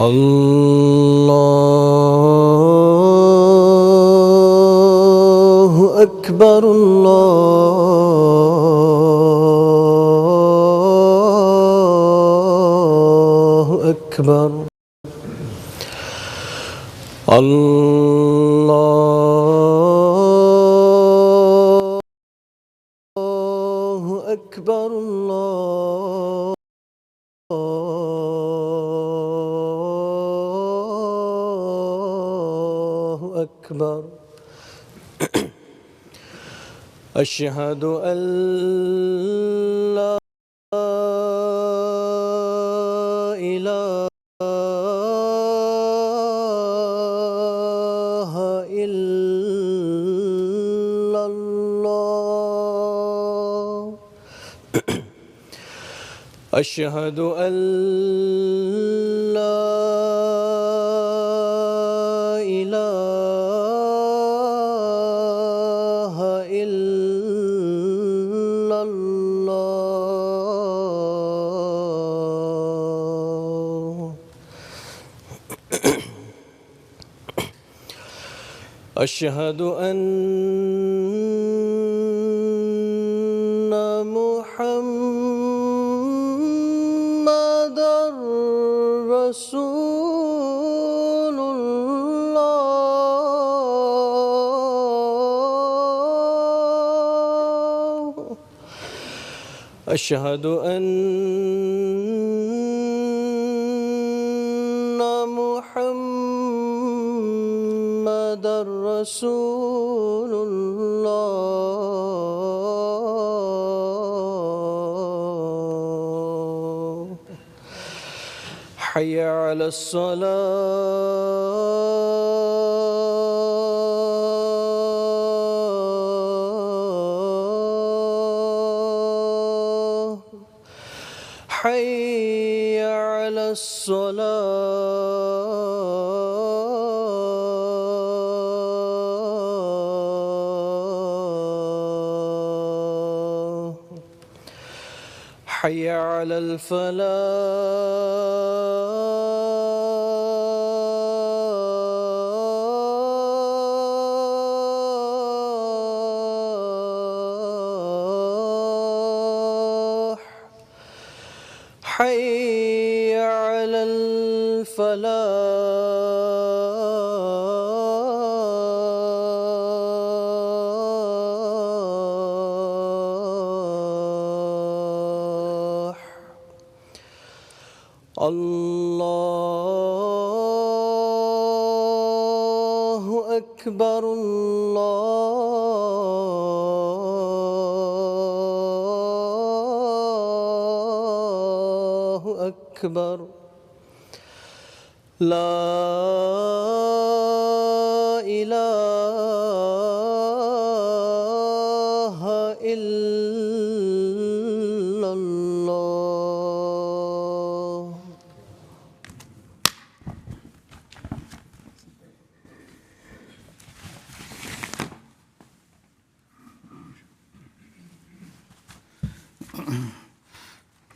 اللہ اکبر اللہ اکبر اللہ اکبر اللہ اکبر اشہد ان لا الہ الا اللہ اشہد ان لا الہ الا اللہ اشہد ان محمد رسول اللہ اشہد ان محمد رسول اللہ حی علی الصلاة حی علی الصلاة حی علی الفلاح حی علی الفلاح اللہ اکبر اللہ اکبر لا الہ الا اللہ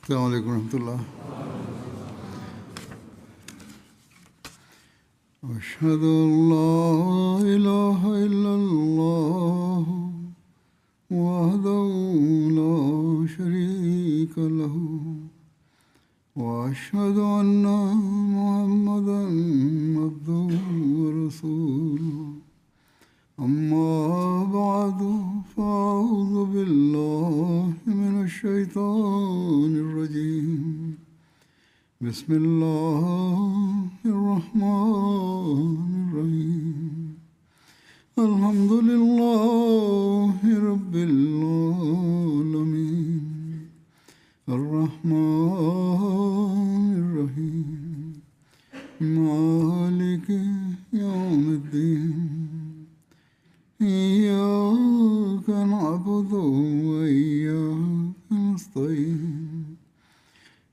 السلام علیکم ورحمۃ اللہ. اشہد ان لا الہ الا اللہ وحدہ لا شریک لہ واشہد ان محمدا عبدہ ورسولہ. اما بعد فاعوذ باللہ من الشیطان الرجیم. بسم اللہ الرحمن الرحیم. الحمد للہ رب العالمین الرحمن الرحیم مالك يوم الدين إياك نعبد وإياك نستعين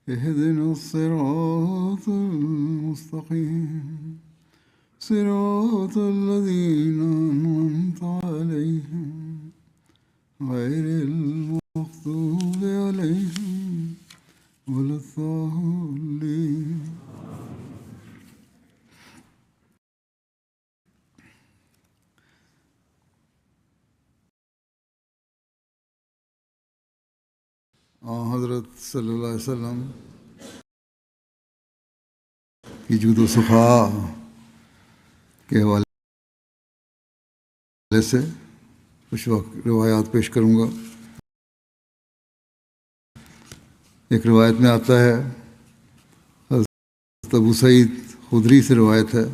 اهدنا الصراط المستقيم صراط الذين أنعمت عليهم غير المغضوب عليهم ولا الضالين. حضرت صلی اللہ علیہ وسلم کی جود و سخا کے حوالے سے کچھ وقت روایات پیش کروں گا. ایک روایت میں آتا ہے، حضرت ابو سعید خدری سے روایت ہے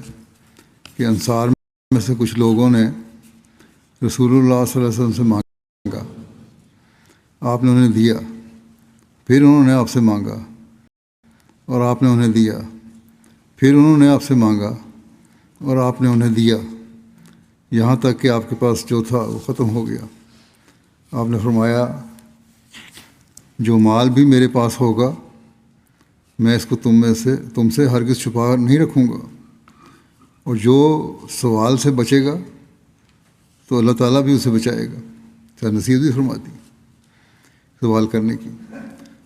کہ انصار میں سے کچھ لوگوں نے رسول اللہ صلی اللہ علیہ وسلم سے مانگا، آپ نے انہیں دیا. پھر انہوں نے آپ سے مانگا اور آپ نے انہیں دیا. پھر انہوں نے آپ سے مانگا اور آپ نے انہیں دیا، یہاں تک کہ آپ کے پاس جو تھا وہ ختم ہو گیا. آپ نے فرمایا، جو مال بھی میرے پاس ہوگا میں اس کو تم سے ہرگز چھپا نہیں رکھوں گا، اور جو سوال سے بچے گا تو اللہ تعالیٰ بھی اسے بچائے گا. نصیحت بھی فرماتی سوال کرنے کی.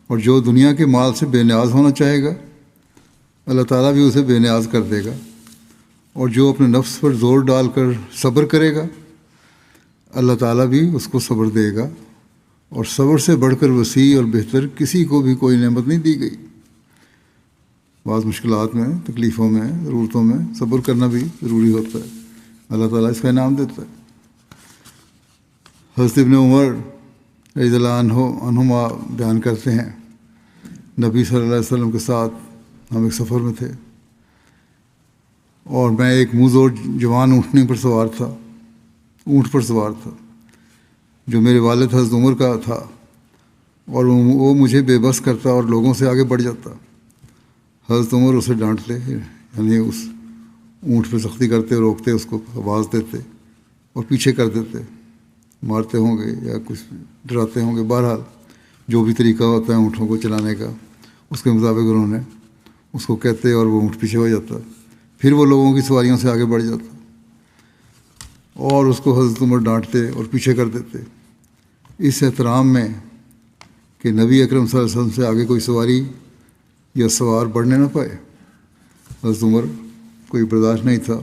اور جو دنیا کے مال سے بے نیاز ہونا چاہے گا اللہ تعالیٰ بھی اسے بے نیاز کر دے گا. اور جو اپنے نفس پر زور ڈال کر صبر کرے گا اللہ تعالیٰ بھی اس کو صبر دے گا. اور صبر سے بڑھ کر وسیع اور بہتر کسی کو بھی کوئی نعمت نہیں دی گئی. بعض مشکلات میں، تکلیفوں میں، ضرورتوں میں صبر کرنا بھی ضروری ہوتا ہے. اللہ تعالیٰ اس کا انعام دیتا ہے. حضرت ابن عمر رضی اللہ عنہما بیان کرتے ہیں، نبی صلی اللہ علیہ وسلم کے ساتھ ہم ایک سفر میں تھے اور میں ایک منہ جوان اونٹ پر سوار تھا جو میرے والد حضرت عمر کا تھا، اور وہ مجھے بے بس کرتا اور لوگوں سے آگے بڑھ جاتا. حضرت عمر اسے ڈانٹتے، یعنی اس اونٹ پہ سختی کرتے، روکتے، اس کو آواز دیتے اور پیچھے کر دیتے، مارتے ہوں گے یا کچھ ڈراتے ہوں گے. بہرحال جو بھی طریقہ ہوتا ہے اونٹوں کو چلانے کا اس کے مطابق انہوں نے اس کو کہتے اور وہ اونٹ پیچھے ہو جاتا. پھر وہ لوگوں کی سواریوں سے آگے بڑھ جاتا اور اس کو حضرت عمر ڈانٹتے اور پیچھے کر دیتے، اس احترام میں کہ نبی اکرم صلی اللہ علیہ وسلم سے آگے کوئی سواری یا سوار بڑھنے نہ پائے. حضرت عمر کوئی برداشت نہیں تھا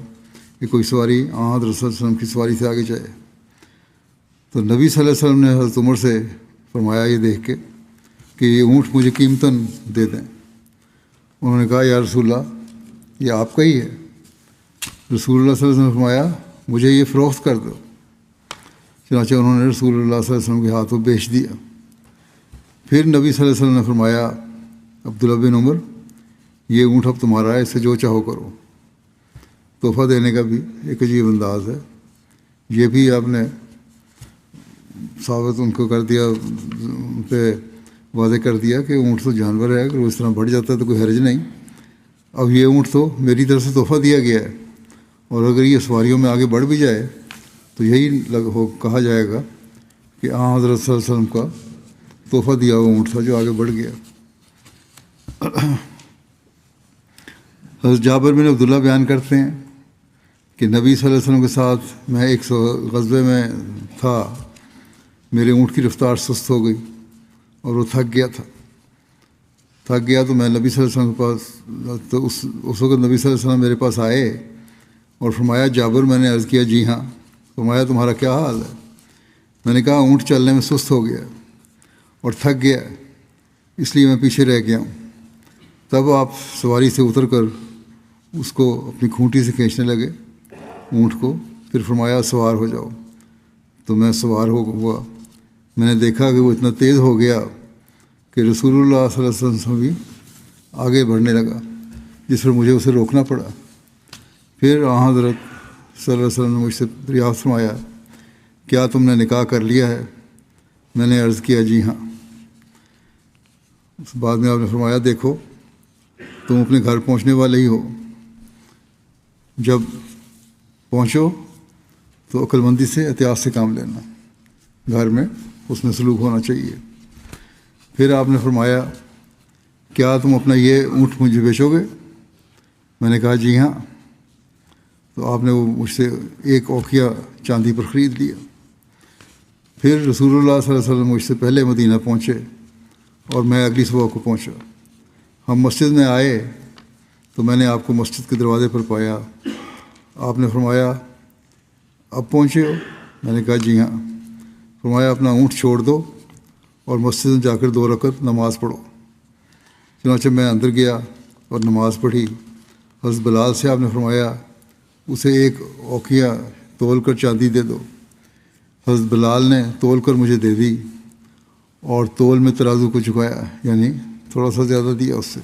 کہ کوئی سواری حضرت صلی اللہ علیہ وسلم کی سواری سے آگے جائے. تو نبی صلی اللہ علیہ وسلم نے حضرت عمر سے فرمایا یہ دیکھ کے کہ یہ اونٹ مجھے قیمتاً دے دیں. انہوں نے کہا، یا رسول اللہ یہ آپ کا ہی ہے. رسول اللہ صلی اللہ علیہ وسلم نے فرمایا، مجھے یہ فروخت کر دو. چنانچہ انہوں نے رسول اللہ صلی اللہ علیہ وسلم کے ہاتھوں بیچ دیا. پھر نبی صلی اللہ علیہ وسلم نے فرمایا، عبداللہ بن عمر یہ اونٹ اب تمہارا ہے، اس سے جو چاہو کرو. تحفہ دینے کا بھی ایک عجیب انداز ہے. یہ بھی آپ نے ثابت ان کو کر دیا، ان پہ واضح کر دیا کہ اونٹ تو جانور ہے، اگر وہ اس طرح بڑھ جاتا ہے تو کوئی حرج نہیں. اب یہ اونٹ تو میری طرف سے تحفہ دیا گیا ہے، اور اگر یہ سواریوں میں آگے بڑھ بھی جائے تو یہی کہا جائے گا کہ حضرت صلی اللہ علیہ وسلم کا تحفہ دیا ہوا اونٹ تھا جو آگے بڑھ گیا. حضرت جابر بن عبداللہ بیان کرتے ہیں کہ نبی صلی اللہ علیہ وسلم کے ساتھ میں ایک غزوے میں تھا. میرے اونٹ کی رفتار سست ہو گئی اور وہ تھک گیا تو میں نبی صلی اللہ علیہ وسلم کے پاس، تو اس وقت نبی صلی اللہ علیہ وسلم میرے پاس آئے اور فرمایا، جابر. میں نے عرض کیا، جی ہاں. فرمایا، تمہارا کیا حال ہے؟ میں نے کہا، اونٹ چلنے میں سست ہو گیا اور تھک گیا، اس لیے میں پیچھے رہ گیا ہوں. تب آپ سواری سے اتر کر اس کو اپنی کھونٹی سے کھینچنے لگے اونٹ کو. پھر فرمایا، سوار ہو جاؤ. تو میں سوار ہوا. میں نے دیکھا کہ وہ اتنا تیز ہو گیا کہ رسول اللہ صلی اللہ علیہ وسلم بھی آگے بڑھنے لگا، جس پر مجھے اسے روکنا پڑا. پھر حضرت صلی اللہ علیہ وسلم نے مجھ سے دریافت فرمایا، کیا تم نے نکاح کر لیا ہے؟ میں نے عرض کیا، جی ہاں. اس بعد میں آپ نے فرمایا، دیکھو تم اپنے گھر پہنچنے والے ہی ہو، جب پہنچو تو عقل مندی سے احتیاط سے کام لینا، گھر میں اس میں سلوک ہونا چاہیے۔ پھر آپ نے فرمایا کیا تم اپنا یہ اونٹ مجھے بیچو گے؟ میں نے کہا جی ہاں۔ تو آپ نے وہ مجھ سے ایک اوقیہ چاندی پر خرید لیا۔ پھر رسول اللہ صلی اللہ علیہ وسلم مجھ سے پہلے مدینہ پہنچے اور میں اگلی صبح کو پہنچا۔ ہم مسجد میں آئے تو میں نے آپ کو مسجد کے دروازے پر پایا۔ آپ نے فرمایا اب پہنچے ہو؟ میں نے کہا جی ہاں۔ فرمایا اپنا اونٹ چھوڑ دو اور مسجد میں جا کر 2 رکعت نماز پڑھو۔ چنانچہ میں اندر گیا اور نماز پڑھی۔ حضرت بلال سے آپ نے فرمایا اسے ایک اوقیہ تول کر چاندی دے دو۔ حضرت بلال نے تول کر مجھے دے دی اور تول میں ترازو کو جھکایا، یعنی تھوڑا سا زیادہ دیا اس سے۔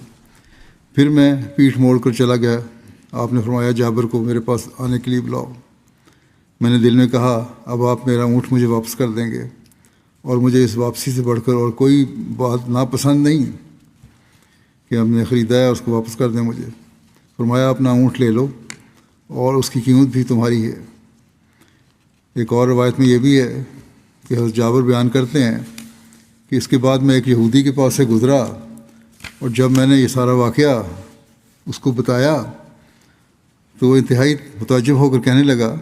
پھر میں پیٹھ موڑ کر چلا گیا۔ آپ نے فرمایا جابر کو میرے پاس آنے کے لیے بلاؤ۔ میں نے دل میں کہا اب آپ میرا اونٹ مجھے واپس کر دیں گے، اور مجھے اس واپسی سے بڑھ کر اور کوئی بات ناپسند نہیں کہ ہم نے خریدا ہے اس کو واپس کر دیں مجھے۔ فرمایا اپنا اونٹ لے لو اور اس کی قیمت بھی تمہاری ہے۔ ایک اور روایت میں یہ بھی ہے کہ حضرت جابر بیان کرتے ہیں کہ اس کے بعد میں ایک یہودی کے پاس سے گزرا، اور جب میں نے یہ سارا واقعہ اس کو بتایا تو وہ انتہائی متعجب ہو کر کہنے لگا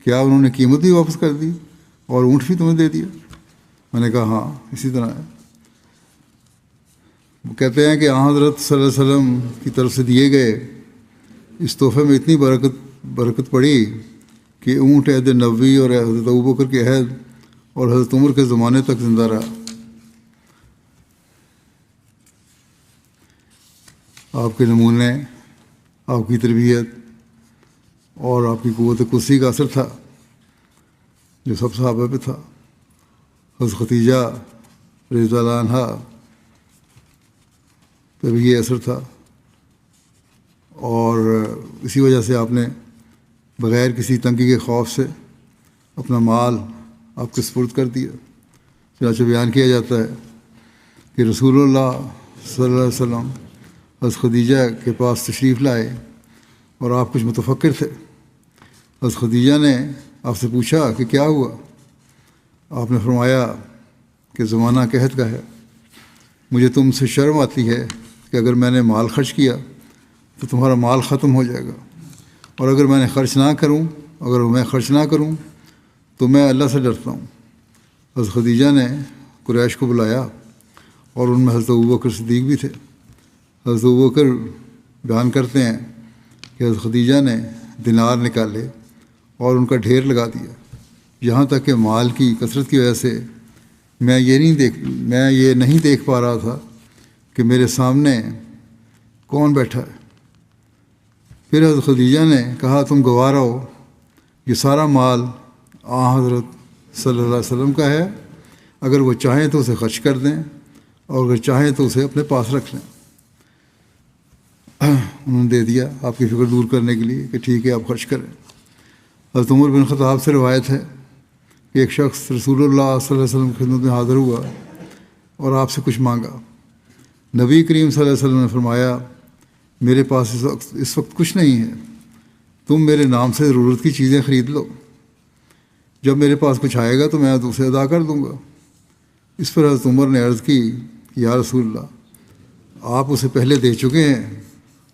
کیا انہوں نے قیمت بھی واپس کر دی اور اونٹ بھی تمہیں دے دیا؟ میں نے کہا ہاں اسی طرح ہے۔ وہ کہتے ہیں کہ حضرت صلی اللہ علیہ وسلم کی طرف سے دیے گئے اس تحفے میں اتنی برکت پڑی کہ اونٹ عہد نبوی اور حضرت ابوبکر کے عہد اور حضرت عمر کے زمانے تک زندہ رہا۔ آپ کے نمونے، آپ کی تربیت اور آپ کی قوت قدسی کا اثر تھا جو سب صحابہ پہ تھا۔ حضرت خدیجہ رضی اللہ عنہا پہ بھی یہ اثر تھا، اور اسی وجہ سے آپ نے بغیر کسی تنگی کے خوف سے اپنا مال آپ کے سپرد کر دیا۔ چنانچہ بیان کیا جاتا ہے کہ رسول اللہ صلی اللہ علیہ وسلم حضرت خدیجہ کے پاس تشریف لائے اور آپ کچھ متفکر تھے۔ حضرت خدیجہ نے آپ سے پوچھا کہ کیا ہوا؟ آپ نے فرمایا کہ زمانہ قحط کا ہے، مجھے تم سے شرم آتی ہے کہ اگر میں نے مال خرچ کیا تو تمہارا مال ختم ہو جائے گا، اور اگر میں خرچ نہ کروں تو میں اللہ سے ڈرتا ہوں۔ حضرت خدیجہ نے قریش کو بلایا اور ان میں حضرت ابوبکر صدیق بھی تھے۔ حضرت ابوبکر بیان کرتے ہیں کہ حضرت خدیجہ نے دینار نکالے اور ان کا ڈھیر لگا دیا، یہاں تک کہ مال کی کثرت کی وجہ سے میں یہ نہیں دیکھ پا رہا تھا کہ میرے سامنے کون بیٹھا ہے۔ پھر حضرت خدیجہ نے کہا تم گوارا ہو، یہ سارا مال حضرت صلی اللہ علیہ وسلم کا ہے، اگر وہ چاہیں تو اسے خرچ کر دیں اور اگر چاہیں تو اسے اپنے پاس رکھ لیں۔ انہوں نے دے دیا آپ کی فکر دور کرنے کے لیے کہ ٹھیک ہے آپ خرچ کریں۔ حضرت عمر بن خطاب سے روایت ہے کہ ایک شخص رسول اللہ صلی اللہ علیہ وسلم کی خدمت میں حاضر ہوا اور آپ سے کچھ مانگا۔ نبی کریم صلی اللہ علیہ وسلم نے فرمایا میرے پاس اس وقت کچھ نہیں ہے، تم میرے نام سے ضرورت کی چیزیں خرید لو، جب میرے پاس کچھ آئے گا تو میں اسے ادا کر دوں گا۔ اس پر حضرت عمر نے عرض کی کہ یا رسول اللہ آپ اسے پہلے دے چکے ہیں،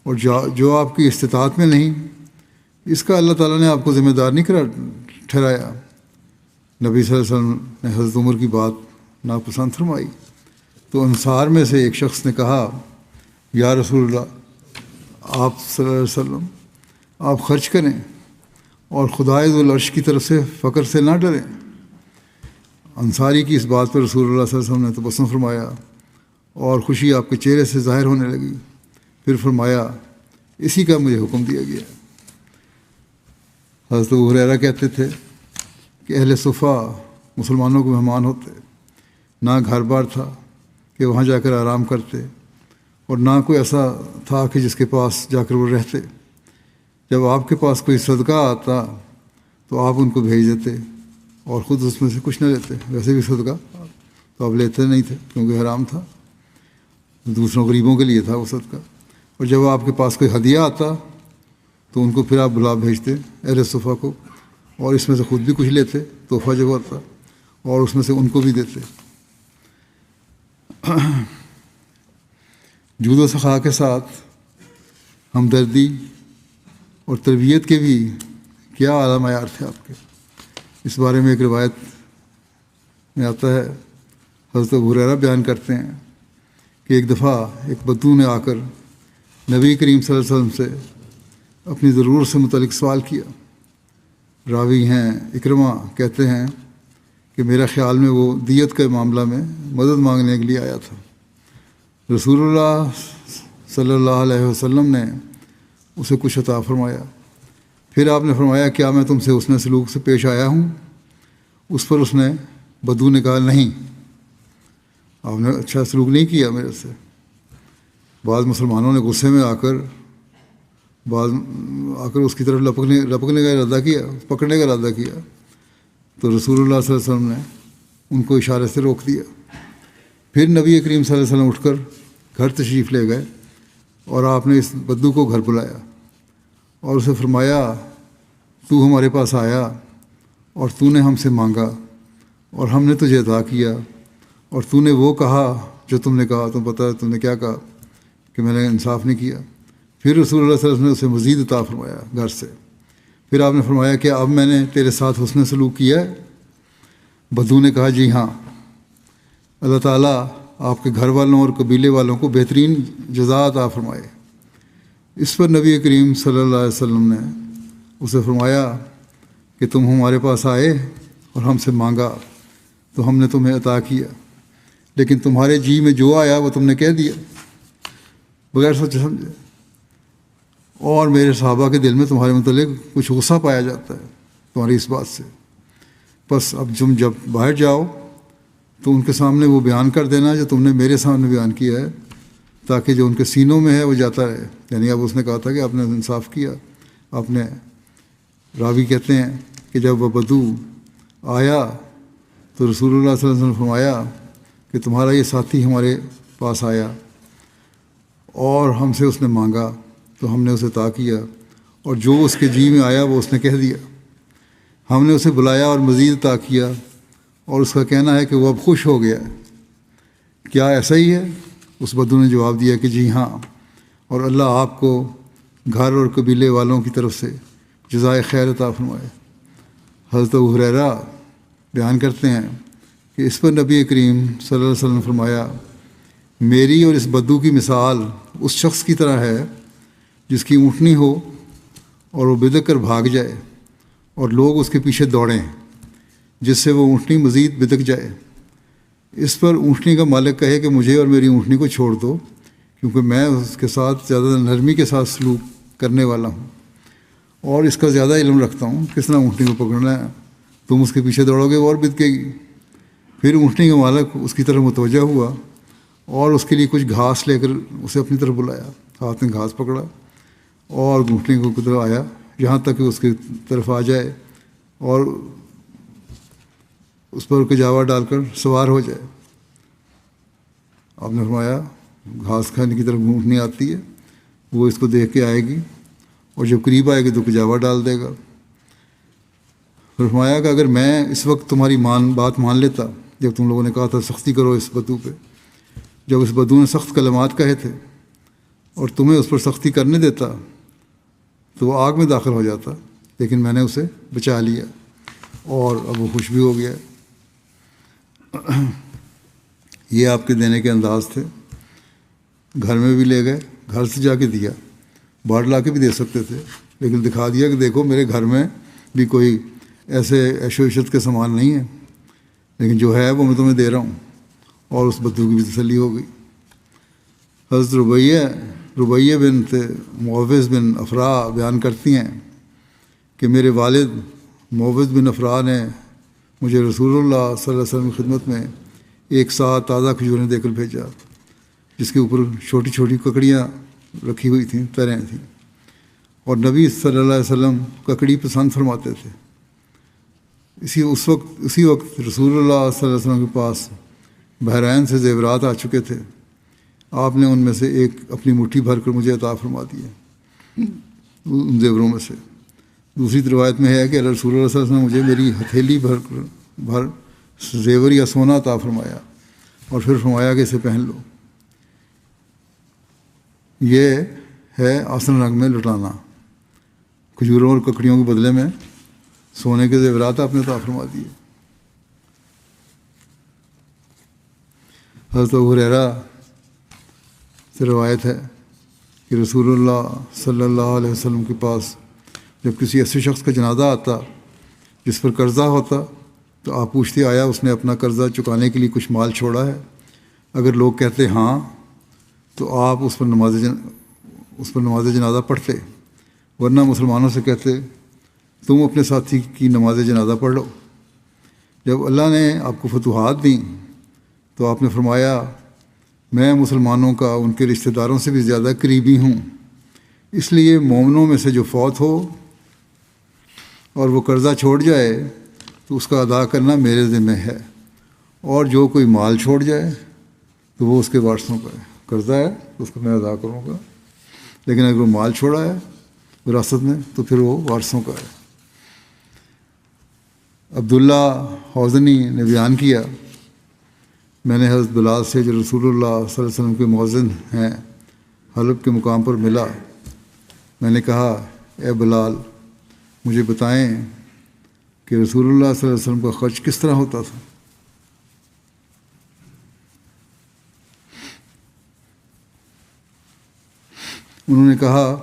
اور جو آپ کی استطاعت میں نہیں اس کا اللہ تعالیٰ نے آپ کو ذمہ دار نہیں ٹھہرایا۔ نبی صلی اللہ علیہ وسلم نے حضرت عمر کی بات ناپسند فرمائی تو انصار میں سے ایک شخص نے کہا یا رسول اللہ آپ صلی اللہ علیہ وسلم آپ خرچ کریں اور خدائے ذو العرش کی طرف سے فقر سے نہ ڈریں۔ انصاری کی اس بات پر رسول اللہ صلی اللہ علیہ وسلم نے تبسم فرمایا اور خوشی آپ کے چہرے سے ظاہر ہونے لگی۔ پھر فرمایا اسی کا مجھے حکم دیا گیا۔ حضرت ابو ہریرہ کہتے تھے کہ اہل صفہ مسلمانوں کو مہمان ہوتے، نہ گھر بار تھا کہ وہاں جا کر آرام کرتے، اور نہ کوئی ایسا تھا کہ جس کے پاس جا کر وہ رہتے۔ جب آپ کے پاس کوئی صدقہ آتا تو آپ ان کو بھیج دیتے اور خود اس میں سے کچھ نہ لیتے۔ ویسے بھی صدقہ تو آپ لیتے نہیں تھے کیونکہ حرام تھا، دوسروں غریبوں کے لیے تھا وہ صدقہ۔ اور جب آپ کے پاس کوئی ہدیہ آتا تو ان کو پھر آپ بلا بھیجتے اہل صفہ کو، اور اس میں سے خود بھی کچھ لیتے تحفہ جو ہوتا، اور اس میں سے ان کو بھی دیتے۔ جود و سخا کے ساتھ ہمدردی اور تربیت کے بھی کیا اعلیٰ معیار تھے آپ کے۔ اس بارے میں ایک روایت میں آتا ہے، حضرت ابو ہریرہ بیان کرتے ہیں کہ ایک دفعہ ایک بدو نے آ کر نبی کریم صلی اللہ علیہ وسلم سے اپنی ضرورت سے متعلق سوال کیا۔ راوی ہیں اکرمہ کہتے ہیں کہ میرا خیال میں وہ دیت کے معاملہ میں مدد مانگنے کے لیے آیا تھا۔ رسول اللہ صلی اللہ علیہ وسلم نے اسے کچھ عطا فرمایا، پھر آپ نے فرمایا کیا میں تم سے حسن سلوک سے پیش آیا ہوں؟ اس پر اس نے بدو نے کہا نہیں، آپ نے اچھا سلوک نہیں کیا میرے سے۔ بعض مسلمانوں نے غصے میں آ کر اس کی طرف لپکنے کا ارادہ کیا، پکڑنے کا ارادہ کیا، تو رسول اللہ صلی اللہ علیہ وسلم نے ان کو اشارے سے روک دیا۔ پھر نبی کریم صلی اللہ علیہ وسلم اٹھ کر گھر تشریف لے گئے، اور آپ نے اس بدو کو گھر بلایا اور اسے فرمایا تو ہمارے پاس آیا اور تو نے ہم سے مانگا اور ہم نے تجھے عطا کیا، اور تو نے وہ کہا جو تم نے کہا، تم پتہ ہے تم نے کیا کہا کہ میں نے انصاف نہیں کیا۔ پھر رسول اللہ صلی اللہ علیہ وسلم نے اسے مزید عطا فرمایا گھر سے۔ پھر آپ نے فرمایا کہ اب میں نے تیرے ساتھ حسن سلوک کیا ہے؟ بدو نے کہا جی ہاں۔ اللہ تعالیٰ آپ کے گھر والوں اور قبیلے والوں کو بہترین جزا عطا فرمائے۔ اس پر نبی کریم صلی اللہ علیہ وسلم نے اسے فرمایا کہ تم ہمارے پاس آئے اور ہم سے مانگا تو ہم نے تمہیں عطا کیا، لیکن تمہارے جی میں جو آیا وہ تم نے کہہ دیا بغیر سوچے سمجھے، اور میرے صحابہ کے دل میں تمہارے متعلق کچھ غصہ پایا جاتا ہے تمہاری اس بات سے۔ بس اب جب باہر جاؤ تو ان کے سامنے وہ بیان کر دینا جو تم نے میرے سامنے بیان کیا ہے، تاکہ جو ان کے سینوں میں ہے وہ جاتا رہے۔ یعنی اب اس نے کہا تھا کہ آپ نے انصاف کیا۔ آپ نے، راوی کہتے ہیں کہ جب وہ بدو آیا تو رسول اللہ صلی اللہ علیہ وسلم نے فرمایا کہ تمہارا یہ ساتھی ہمارے پاس آیا اور ہم سے اس نے مانگا تو ہم نے اسے عطا کیا، اور جو اس کے جی میں آیا وہ اس نے کہہ دیا۔ ہم نے اسے بلایا اور مزید عطا کیا، اور اس کا کہنا ہے کہ وہ اب خوش ہو گیا ہے۔ کیا ایسا ہی ہے؟ اس بدو نے جواب دیا کہ جی ہاں، اور اللہ آپ کو گھر اور قبیلے والوں کی طرف سے جزائے خیر عطا فرمائے۔ حضرت ابو ہریرہ بیان کرتے ہیں کہ اس پر نبی کریم صلی اللہ علیہ وسلم نے فرمایا میری اور اس بدو کی مثال اس شخص کی طرح ہے جس کی اونٹنی ہو اور وہ بدک کر بھاگ جائے اور لوگ اس کے پیچھے دوڑیں جس سے وہ اونٹنی مزید بدک جائے۔ اس پر اونٹنی کا مالک کہے کہ مجھے اور میری اونٹنی کو چھوڑ دو، کیونکہ میں اس کے ساتھ زیادہ نرمی کے ساتھ سلوک کرنے والا ہوں اور اس کا زیادہ علم رکھتا ہوں کس طرح اونٹنی کو پکڑنا ہے۔ تم اس کے پیچھے دوڑو گے وہ اور بدکے گی۔ پھر اونٹنی کا مالک اس کی طرف متوجہ ہوا اور اس کے لیے کچھ گھاس لے کر اسے اپنی طرف بلایا۔ ہاتھ میں گھاس پکڑا اور اونٹنی کو طرف آیا یہاں تک کہ اس کی طرف آ جائے اور اس پر کجاوا ڈال کر سوار ہو جائے۔ آپ نے فرمایا گھاس کھانے کی طرف اونٹنی آتی ہے، وہ اس کو دیکھ کے آئے گی اور جب قریب آئے گی تو کجاوا ڈال دے گا۔ فرمایا کہ اگر میں اس وقت تمہاری بات مان لیتا جب تم لوگوں نے کہا تھا سختی کرو اس بدو پہ، جب اس بدو نے سخت کلمات کہے تھے اور تمہیں اس پر سختی کرنے دیتا تو وہ آگ میں داخل ہو جاتا، لیکن میں نے اسے بچا لیا اور اب وہ خوش بھی ہو گیا۔ یہ آپ کے دینے کے انداز تھے۔ گھر میں بھی لے گئے، گھر سے جا کے دیا، باہر لا کے بھی دے سکتے تھے، لیکن دکھا دیا کہ دیکھو میرے گھر میں بھی کوئی ایسے عیش و عشرت کے سامان نہیں ہے، لیکن جو ہے وہ میں تمہیں دے رہا ہوں، اور اس بدو کی بھی تسلی ہو گئی۔ حضرت ربیہ بنت معوذ بن افرا بیان کرتی ہیں کہ میرے والد معوذ بن افرا نے مجھے رسول اللہ صلی اللہ علیہ وسلم کی خدمت میں ایک ساتھ تازہ کھجوریں دے کر بھیجا، جس کے اوپر چھوٹی چھوٹی ککڑیاں رکھی ہوئی تھیں، تریں تھیں، اور نبی صلی اللہ علیہ وسلم ککڑی پسند فرماتے تھے۔ اسی وقت رسول اللہ صلی اللہ علیہ وسلم کے پاس بحرین سے زیورات آ چکے تھے۔ آپ نے ان میں سے ایک اپنی مٹھی بھر کر مجھے عطا فرما دیا۔ ان زیوروں میں سے۔ دوسری روایت میں ہے کہ رسول اللہ صلی اللہ علیہ وسلم نے مجھے میری ہتھیلی بھر زیور یا سونا عطا فرمایا اور پھر فرمایا کہ اسے پہن لو۔ یہ ہے آسن رنگ میں لٹانا، کھجوروں اور ککڑیوں کے بدلے میں سونے کے زیورات آپ نے عطا فرما دیے۔ حضرت ابو ہریرہ سے روایت ہے کہ رسول اللہ صلی اللہ علیہ وسلم کے پاس جب کسی ایسے شخص کا جنازہ آتا جس پر قرضہ ہوتا تو آپ پوچھتے آیا اس نے اپنا قرضہ چکانے کے لیے کچھ مال چھوڑا ہے؟ اگر لوگ کہتے ہاں تو آپ اس پر نماز جنازہ پڑھتے، ورنہ مسلمانوں سے کہتے تم اپنے ساتھی کی نماز جنازہ پڑھ لو۔ جب اللہ نے آپ کو فتوحات دیں تو آپ نے فرمایا میں مسلمانوں کا ان کے رشتہ داروں سے بھی زیادہ قریبی ہوں، اس لیے مومنوں میں سے جو فوت ہو اور وہ قرضہ چھوڑ جائے تو اس کا ادا کرنا میرے ذمہ ہے، اور جو کوئی مال چھوڑ جائے تو وہ اس کے وارثوں کا ہے۔ قرضہ ہے تو اس کو میں ادا کروں گا، لیکن اگر وہ مال چھوڑا ہے وراثت میں تو پھر وہ وارثوں کا ہے۔ عبداللہ حوزنی نے بیان کیا میں نے حضرت بلال سے جو رسول اللہ صلی اللہ علیہ وسلم کے مؤذن ہیں حلب کے مقام پر ملا، میں نے کہا اے بلال مجھے بتائیں کہ رسول اللہ صلی اللہ علیہ وسلم کا خرچ کس طرح ہوتا تھا؟ انہوں نے کہا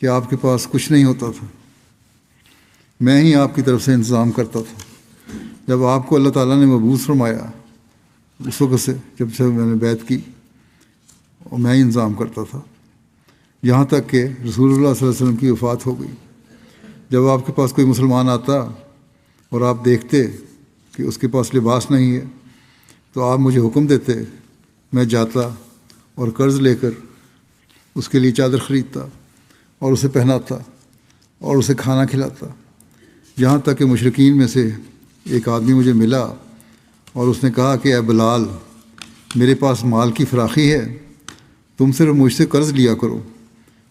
کہ آپ کے پاس کچھ نہیں ہوتا تھا، میں ہی آپ کی طرف سے انتظام کرتا تھا۔ جب آپ کو اللہ تعالیٰ نے مبعوث فرمایا اس وقت سے جب سے میں نے بیعت کی اور میں ہی انتظام کرتا تھا، یہاں تک کہ رسول اللہ صلی اللہ علیہ وسلم کی وفات ہو گئی۔ جب آپ کے پاس کوئی مسلمان آتا اور آپ دیکھتے کہ اس کے پاس لباس نہیں ہے تو آپ مجھے حکم دیتے، میں جاتا اور قرض لے کر اس کے لیے چادر خریدتا اور اسے پہناتا اور اسے کھانا کھلاتا، یہاں تک کہ مشرکین میں سے ایک آدمی مجھے ملا اور اس نے کہا کہ اے بلال میرے پاس مال کی فراخی ہے، تم صرف مجھ سے قرض لیا کرو۔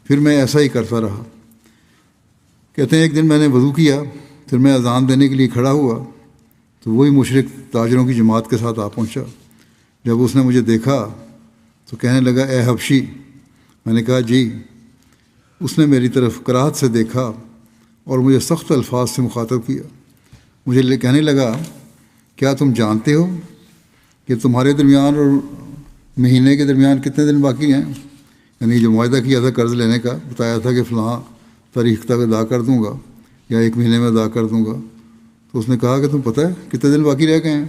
پھر میں ایسا ہی کرتا رہا۔ کہتے ہیں ایک دن میں نے وضو کیا، پھر میں اذان دینے کے لیے کھڑا ہوا تو وہی مشرک تاجروں کی جماعت کے ساتھ آ پہنچا۔ جب اس نے مجھے دیکھا تو کہنے لگا اے حبشی، میں نے کہا جی۔ اس نے میری طرف کراہت سے دیکھا اور مجھے سخت الفاظ سے مخاطب کیا۔ مجھے کہنے لگا کیا تم جانتے ہو کہ تمہارے درمیان اور مہینے کے درمیان کتنے دن باقی ہیں؟ یعنی جو معاہدہ کیا تھا قرض لینے کا، بتایا تھا کہ فلاں تاریخ تک ادا کر دوں گا یا ایک مہینے میں ادا کر دوں گا، تو اس نے کہا کہ تم پتہ ہے کتنے دن باقی رہ گئے ہیں؟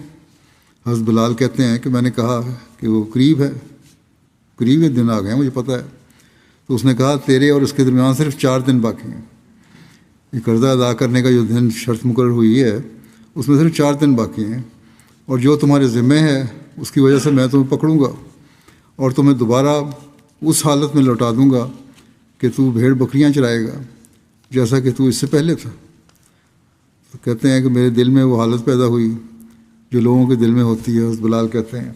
حضرت بلال کہتے ہیں کہ میں نے کہا کہ وہ قریب دن آ گئے ہیں، مجھے پتہ ہے۔ تو اس نے کہا تیرے اور اس کے درمیان صرف 4 دن باقی ہیں۔ یہ قرضہ ادا کرنے کا جو دن شرط مقرر ہوئی ہے اس میں صرف 4 دن باقی ہیں، اور جو تمہارے ذمہ ہے اس کی وجہ سے میں تمہیں پکڑوں گا اور تمہیں دوبارہ اس حالت میں لوٹا دوں گا کہ تو بھیڑ بکریاں چرائے گا جیسا کہ تو اس سے پہلے تھا۔ تو کہتے ہیں کہ میرے دل میں وہ حالت پیدا ہوئی جو لوگوں کے دل میں ہوتی ہے۔ حضرت بلال کہتے ہیں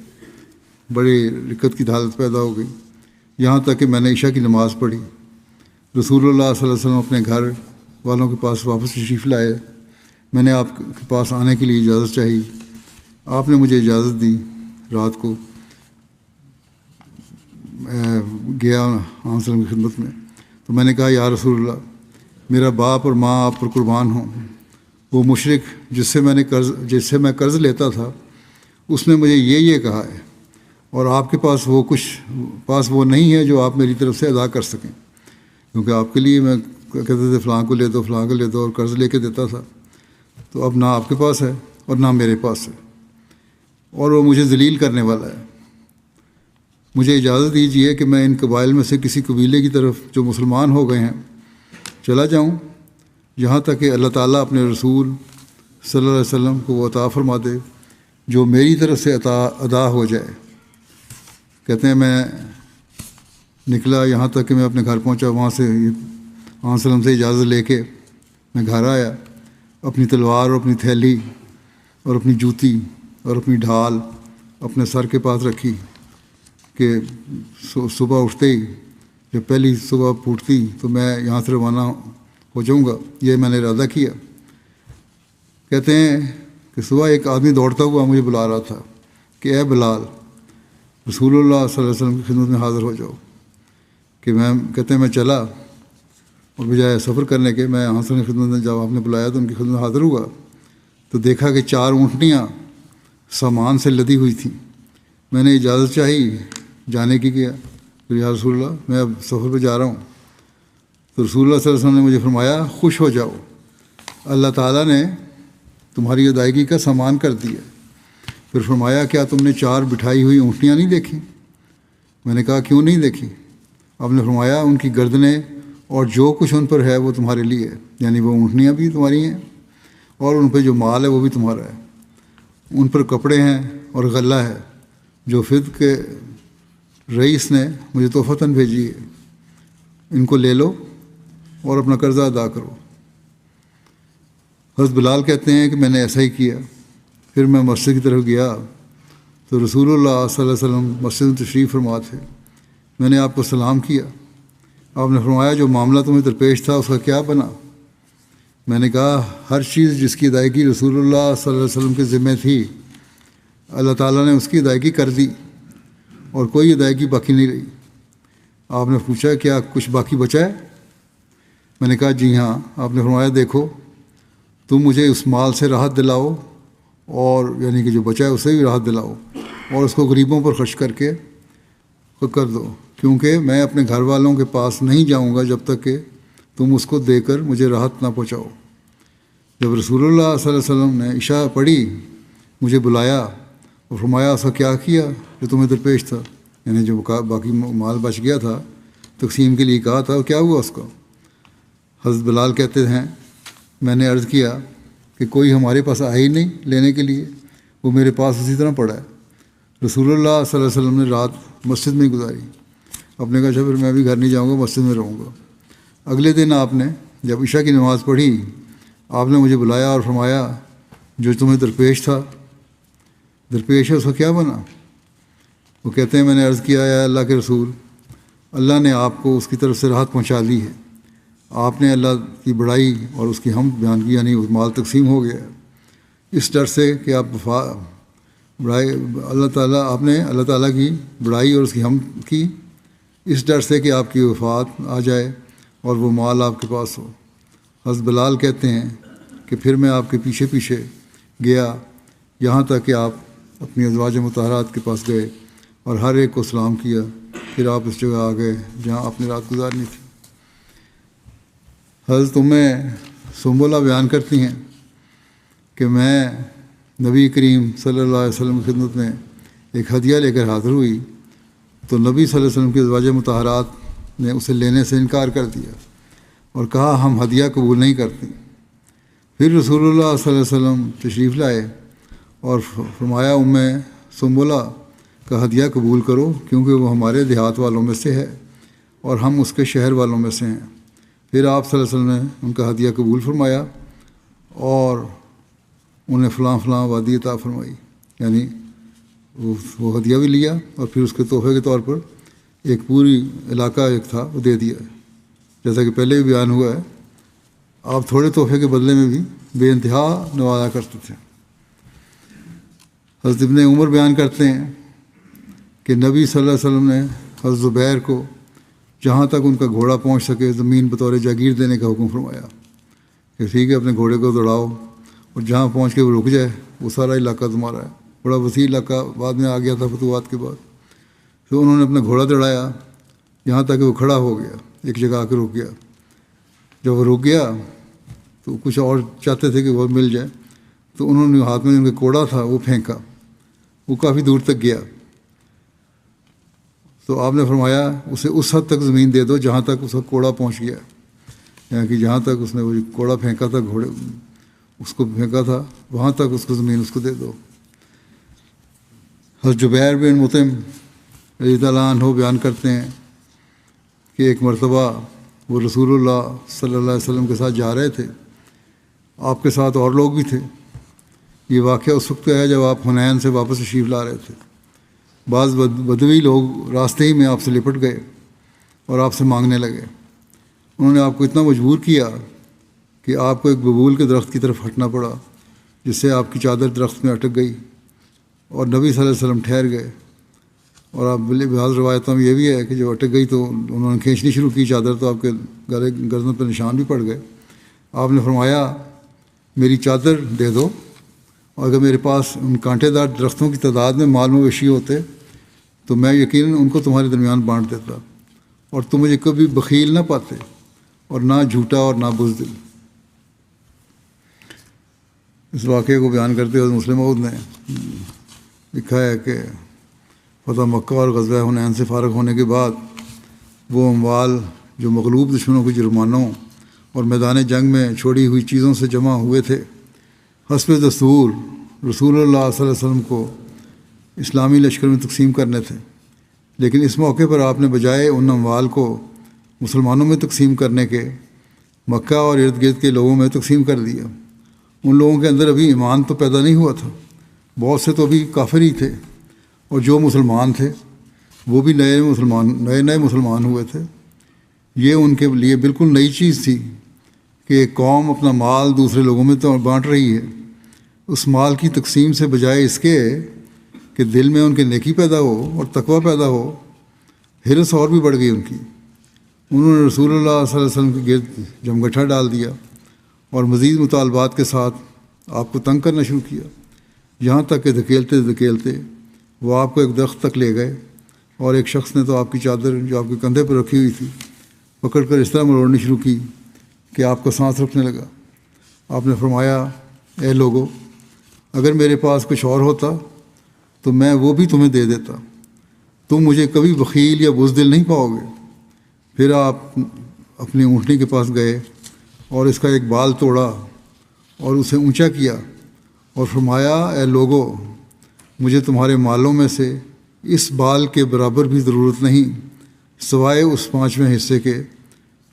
بڑی رکت کی حالت پیدا ہو گئی، یہاں تک کہ میں نے عشاء کی نماز پڑھی۔ رسول اللہ صلی اللہ علیہ وسلم اپنے گھر والوں کے پاس واپس تشریف لائے۔ میں نے آپ کے پاس آنے کے لیے اجازت چاہی، آپ نے مجھے اجازت دی۔ رات کو گیا آپ صلی اللہ علیہ وسلم کی خدمت میں، تو میں نے کہا یا رسول اللہ میرا باپ اور ماں آپ پر قربان ہوں، وہ مشرک جس سے میں قرض لیتا تھا اس نے مجھے یہ کہا ہے، اور آپ کے پاس وہ نہیں ہے جو آپ میری طرف سے ادا کر سکیں، کیونکہ آپ کے لیے میں کہتے تھے فلاں کو لے دو فلاں کو لے دو اور قرض لے کے دیتا تھا، تو اب نہ آپ کے پاس ہے اور نہ میرے پاس ہے، اور وہ مجھے ذلیل کرنے والا ہے۔ مجھے اجازت دیجیے کہ میں ان قبائل میں سے کسی قبیلے کی طرف جو مسلمان ہو گئے ہیں چلا جاؤں، یہاں تک کہ اللہ تعالیٰ اپنے رسول صلی اللہ علیہ وسلم کو وہ عطا فرما دے جو میری طرف سے ادا ہو جائے۔ کہتے ہیں میں نکلا یہاں تک کہ میں اپنے گھر پہنچا، وہاں سے آپ وسلم سے اجازت لے کے میں گھر آیا، اپنی تلوار اور اپنی تھیلی اور اپنی جوتی اور اپنی ڈھال اپنے سر کے پاس رکھی کہ صبح اٹھتے ہی جب پہلی صبح پھوٹتی تو میں یہاں سے روانہ ہو جاؤں گا، یہ میں نے ارادہ کیا۔ کہتے ہیں کہ صبح ایک آدمی دوڑتا ہوا مجھے بلا رہا تھا کہ اے بلال، رسول اللہ صلی اللہ علیہ وسلم کی خدمت میں حاضر ہو جاؤ۔ کہ میں کہتے ہیں میں چلا، اور بجائے سفر کرنے کے میں یہاں سے خدمت میں جب آپ نے بلایا تو ان کی خدمت میں حاضر ہوا تو دیکھا کہ 4 اونٹنیاں سامان سے لدی ہوئی تھیں۔ میں نے اجازت چاہی جانے کی، کیا کہ یا رسول اللہ میں اب سفر پہ جا رہا ہوں۔ تو رسول اللہ صلی اللہ علیہ وسلم نے مجھے فرمایا خوش ہو جاؤ، اللہ تعالیٰ نے تمہاری ادائیگی کا سامان کر دیا۔ پھر فرمایا کیا تم نے 4 بٹھائی ہوئی اونٹنیاں نہیں دیکھی؟ میں نے کہا کیوں نہیں دیکھی؟ آپ نے فرمایا ان کی گردنیں اور جو کچھ ان پر ہے وہ تمہارے لیے ہے، یعنی وہ اونٹنیاں بھی تمہاری ہیں اور ان پہ جو مال ہے وہ بھی تمہارا ہے۔ ان پر کپڑے ہیں اور غلہ ہے جو فد کے رئیس نے مجھے تحفتاً بھیجی ہے، ان کو لے لو اور اپنا قرضہ ادا کرو۔ حضرت بلال کہتے ہیں کہ میں نے ایسا ہی کیا۔ پھر میں مسجد کی طرف گیا تو رسول اللہ صلی اللہ علیہ وسلم مسجد میں تشریف فرما تھے۔ میں نے آپ کو سلام کیا۔ آپ نے فرمایا جو معاملہ تمہیں درپیش تھا اس کا کیا بنا؟ میں نے کہا ہر چیز جس کی ادائیگی رسول اللہ صلی اللہ علیہ وسلم کے ذمہ تھی اللہ تعالیٰ نے اس کی ادائیگی کر دی اور کوئی ادائیگی باقی نہیں رہی۔ آپ نے پوچھا کیا کچھ باقی بچا ہے؟ میں نے کہا جی ہاں۔ آپ نے فرمایا دیکھو تم مجھے اس مال سے راحت دلاؤ، اور یعنی کہ جو بچا ہے اسے بھی راحت دلاؤ، اور اس کو غریبوں پر خرچ کر دو، کیونکہ میں اپنے گھر والوں کے پاس نہیں جاؤں گا جب تک کہ تم اس کو دے کر مجھے راحت نہ پہنچاؤ۔ جب رسول اللہ صلی اللہ علیہ وسلم نے عشاء پڑھی مجھے بلایا اور فرمایا اس کا کیا کیا جو تمہیں درپیش تھا، یعنی جو باقی مال بچ گیا تھا تقسیم کے لیے کہا تھا، کیا ہوا اس کا؟ حضرت بلال کہتے ہیں میں نے عرض کیا کہ کوئی ہمارے پاس آیا ہی نہیں لینے کے لیے، وہ میرے پاس اسی طرح پڑا ہے۔ رسول اللہ صلی اللہ علیہ وسلم نے رات مسجد میں گزاری۔ آپ نے کہا اچھا پھر میں بھی گھر نہیں جاؤں گا، مسجد میں رہوں گا۔ اگلے دن آپ نے جب عشاء کی نماز پڑھی آپ نے مجھے بلایا اور فرمایا جو تمہیں درپیش ہے اس کا کیا بنا؟ وہ کہتے ہیں میں نے عرض کیا یا اللہ کے رسول، اللہ نے آپ کو اس کی طرف سے راحت پہنچا دی ہے، آپ نے اللہ کی بڑائی اور اس کی حمد بیان کی، یعنی وہ مال تقسیم ہو گیا ہے، اس ڈر سے کہ آپ بڑائی آپ نے اللہ تعالیٰ کی بڑائی اور اس کی حمد کی، اس ڈر سے کہ آپ کی وفات آ جائے اور وہ مال آپ کے پاس ہو۔ حضرت بلال کہتے ہیں کہ پھر میں آپ کے پیچھے پیچھے گیا یہاں تک کہ آپ اپنی ازواج مطہرات کے پاس گئے اور ہر ایک کو سلام کیا۔ پھر آپ اس جگہ آ گئے جہاں آپ نے رات گزارنی تھی۔ حضرت سنبلہ بیان کرتی ہیں کہ میں نبی کریم صلی اللہ علیہ وسلم کی خدمت میں ایک ہدیہ لے کر حاضر ہوئی تو نبی صلی اللہ علیہ وسلم کی ازواج مطہرات نے اسے لینے سے انکار کر دیا اور کہا ہم ہدیہ قبول نہیں کرتے۔ پھر رسول اللہ صلی اللہ علیہ وسلم تشریف لائے اور فرمایا سنبلہ کا ہدیہ قبول کرو کیونکہ وہ ہمارے دیہات والوں میں سے ہے اور ہم اس کے شہر والوں میں سے ہیں۔ پھر آپ صلی اللہ علیہ وسلم نے ان کا ہدیہ قبول فرمایا اور انہیں فلاں فلاں وادی عطا فرمائی، یعنی وہ ہدیہ بھی لیا اور پھر اس کے تحفے کے طور پر ایک پوری علاقہ ایک تھا وہ دے دیا ہے۔ جیسا کہ پہلے بھی بیان ہوا ہے آپ تھوڑے تحفے کے بدلے میں بھی بے انتہا نوازا کرتے تھے۔ حضرت ابن عمر بیان کرتے ہیں کہ نبی صلی اللہ علیہ وسلم نے حضرت زبیر کو جہاں تک ان کا گھوڑا پہنچ سکے زمین بطور جاگیر دینے کا حکم فرمایا کہ ٹھیک ہے اپنے گھوڑے کو دوڑاؤ اور جہاں پہنچ کے وہ رک جائے وہ سارا علاقہ تمہارا ہے۔ بڑا وسیع علاقہ بعد میں آ گیا تھا فتوحات کے بعد۔ پھر انہوں نے اپنا گھوڑا دوڑایا یہاں تک کہ وہ کھڑا ہو گیا، ایک جگہ آ کے رک گیا۔ جب وہ رک گیا تو کچھ اور چاہتے تھے کہ وہ مل جائے تو انہوں نے ہاتھ میں ان کا کوڑا تھا وہ پھینکا، وہ کافی دور تک گیا۔ تو آپ نے فرمایا اسے اس حد تک زمین دے دو جہاں تک اس کا کوڑا پہنچ گیا، یعنی کہ جہاں تک اس نے وہ کوڑا پھینکا تھا گھوڑے اس کو پھینکا تھا وہاں تک اس کو زمین اس کو دے دو۔ حضرت جبیر بن مطعم رضی اللہ عنہ بیان کرتے ہیں کہ ایک مرتبہ وہ رسول اللہ صلی اللہ علیہ وسلم کے ساتھ جا رہے تھے، آپ کے ساتھ اور لوگ بھی تھے۔ یہ واقعہ اس وقت کا ہے جب آپ حنین سے واپس تشریف لا رہے تھے۔ بعض بدوی لوگ راستے ہی میں آپ سے لپٹ گئے اور آپ سے مانگنے لگے۔ انہوں نے آپ کو اتنا مجبور کیا کہ آپ کو ایک ببول کے درخت کی طرف ہٹنا پڑا، جس سے آپ کی چادر درخت میں اٹک گئی اور نبی صلی اللہ علیہ وسلم ٹھہر گئے۔ اور آپ بعض روایتوں میں یہ بھی ہے کہ جب اٹک گئی تو انہوں نے کھینچنی شروع کی چادر، تو آپ کے گلے گردن پر نشان بھی پڑ گئے۔ آپ نے فرمایا میری چادر دے دو، اور اگر میرے پاس ان کانٹے دار درختوں کی تعداد میں مال مویشی ہوتے تو میں یقیناً ان کو تمہارے درمیان بانٹ دیتا، اور تم مجھے کبھی بخیل نہ پاتے اور نہ جھوٹا اور نہ بزدل۔ اس واقعے کو بیان کرتے ہوئے مسلم موعود نے لکھا ہے کہ فتح مکہ اور غزوہ حنین سے فارغ ہونے کے بعد وہ اموال جو مغلوب دشمنوں کے جرمانوں اور میدان جنگ میں چھوڑی ہوئی چیزوں سے جمع ہوئے تھے، حسب دستور رسول اللہ صلی اللہ علیہ وسلم کو اسلامی لشکر میں تقسیم کرنے تھے، لیکن اس موقع پر آپ نے بجائے ان اموال کو مسلمانوں میں تقسیم کرنے کے مکہ اور ارد گرد کے لوگوں میں تقسیم کر دیا۔ ان لوگوں کے اندر ابھی ایمان تو پیدا نہیں ہوا تھا، بہت سے تو ابھی کافر ہی تھے، اور جو مسلمان تھے وہ بھی نئے نئے مسلمان ہوئے تھے۔ یہ ان کے لیے بالکل نئی چیز تھی کہ ایک قوم اپنا مال دوسرے لوگوں میں تو بانٹ رہی ہے۔ اس مال کی تقسیم سے بجائے اس کے کہ دل میں ان کے نیکی پیدا ہو اور تقوی پیدا ہو، حرص اور بھی بڑھ گئی ان کی۔ انہوں نے رسول اللہ صلی اللہ علیہ وسلم کے گرد جمگٹھا ڈال دیا اور مزید مطالبات کے ساتھ آپ کو تنگ کرنا شروع کیا، یہاں تک کہ دھکیلتے دھکیلتے وہ آپ کو ایک درخت تک لے گئے، اور ایک شخص نے تو آپ کی چادر جو آپ کے کندھے پر رکھی ہوئی تھی پکڑ کر اس طرح مروڑنی شروع کی کہ آپ کو سانس رکنے لگا۔ آپ نے فرمایا اے لوگو، اگر میرے پاس کچھ اور ہوتا تو میں وہ بھی تمہیں دے دیتا، تم مجھے کبھی بخیل یا بزدل نہیں پاؤ گے۔ پھر آپ اپنی اونٹنی کے پاس گئے اور اس کا ایک بال توڑا اور اسے اونچا کیا اور فرمایا اے لوگو، مجھے تمہارے مالوں میں سے اس بال کے برابر بھی ضرورت نہیں، سوائے اس 5ویں حصے کے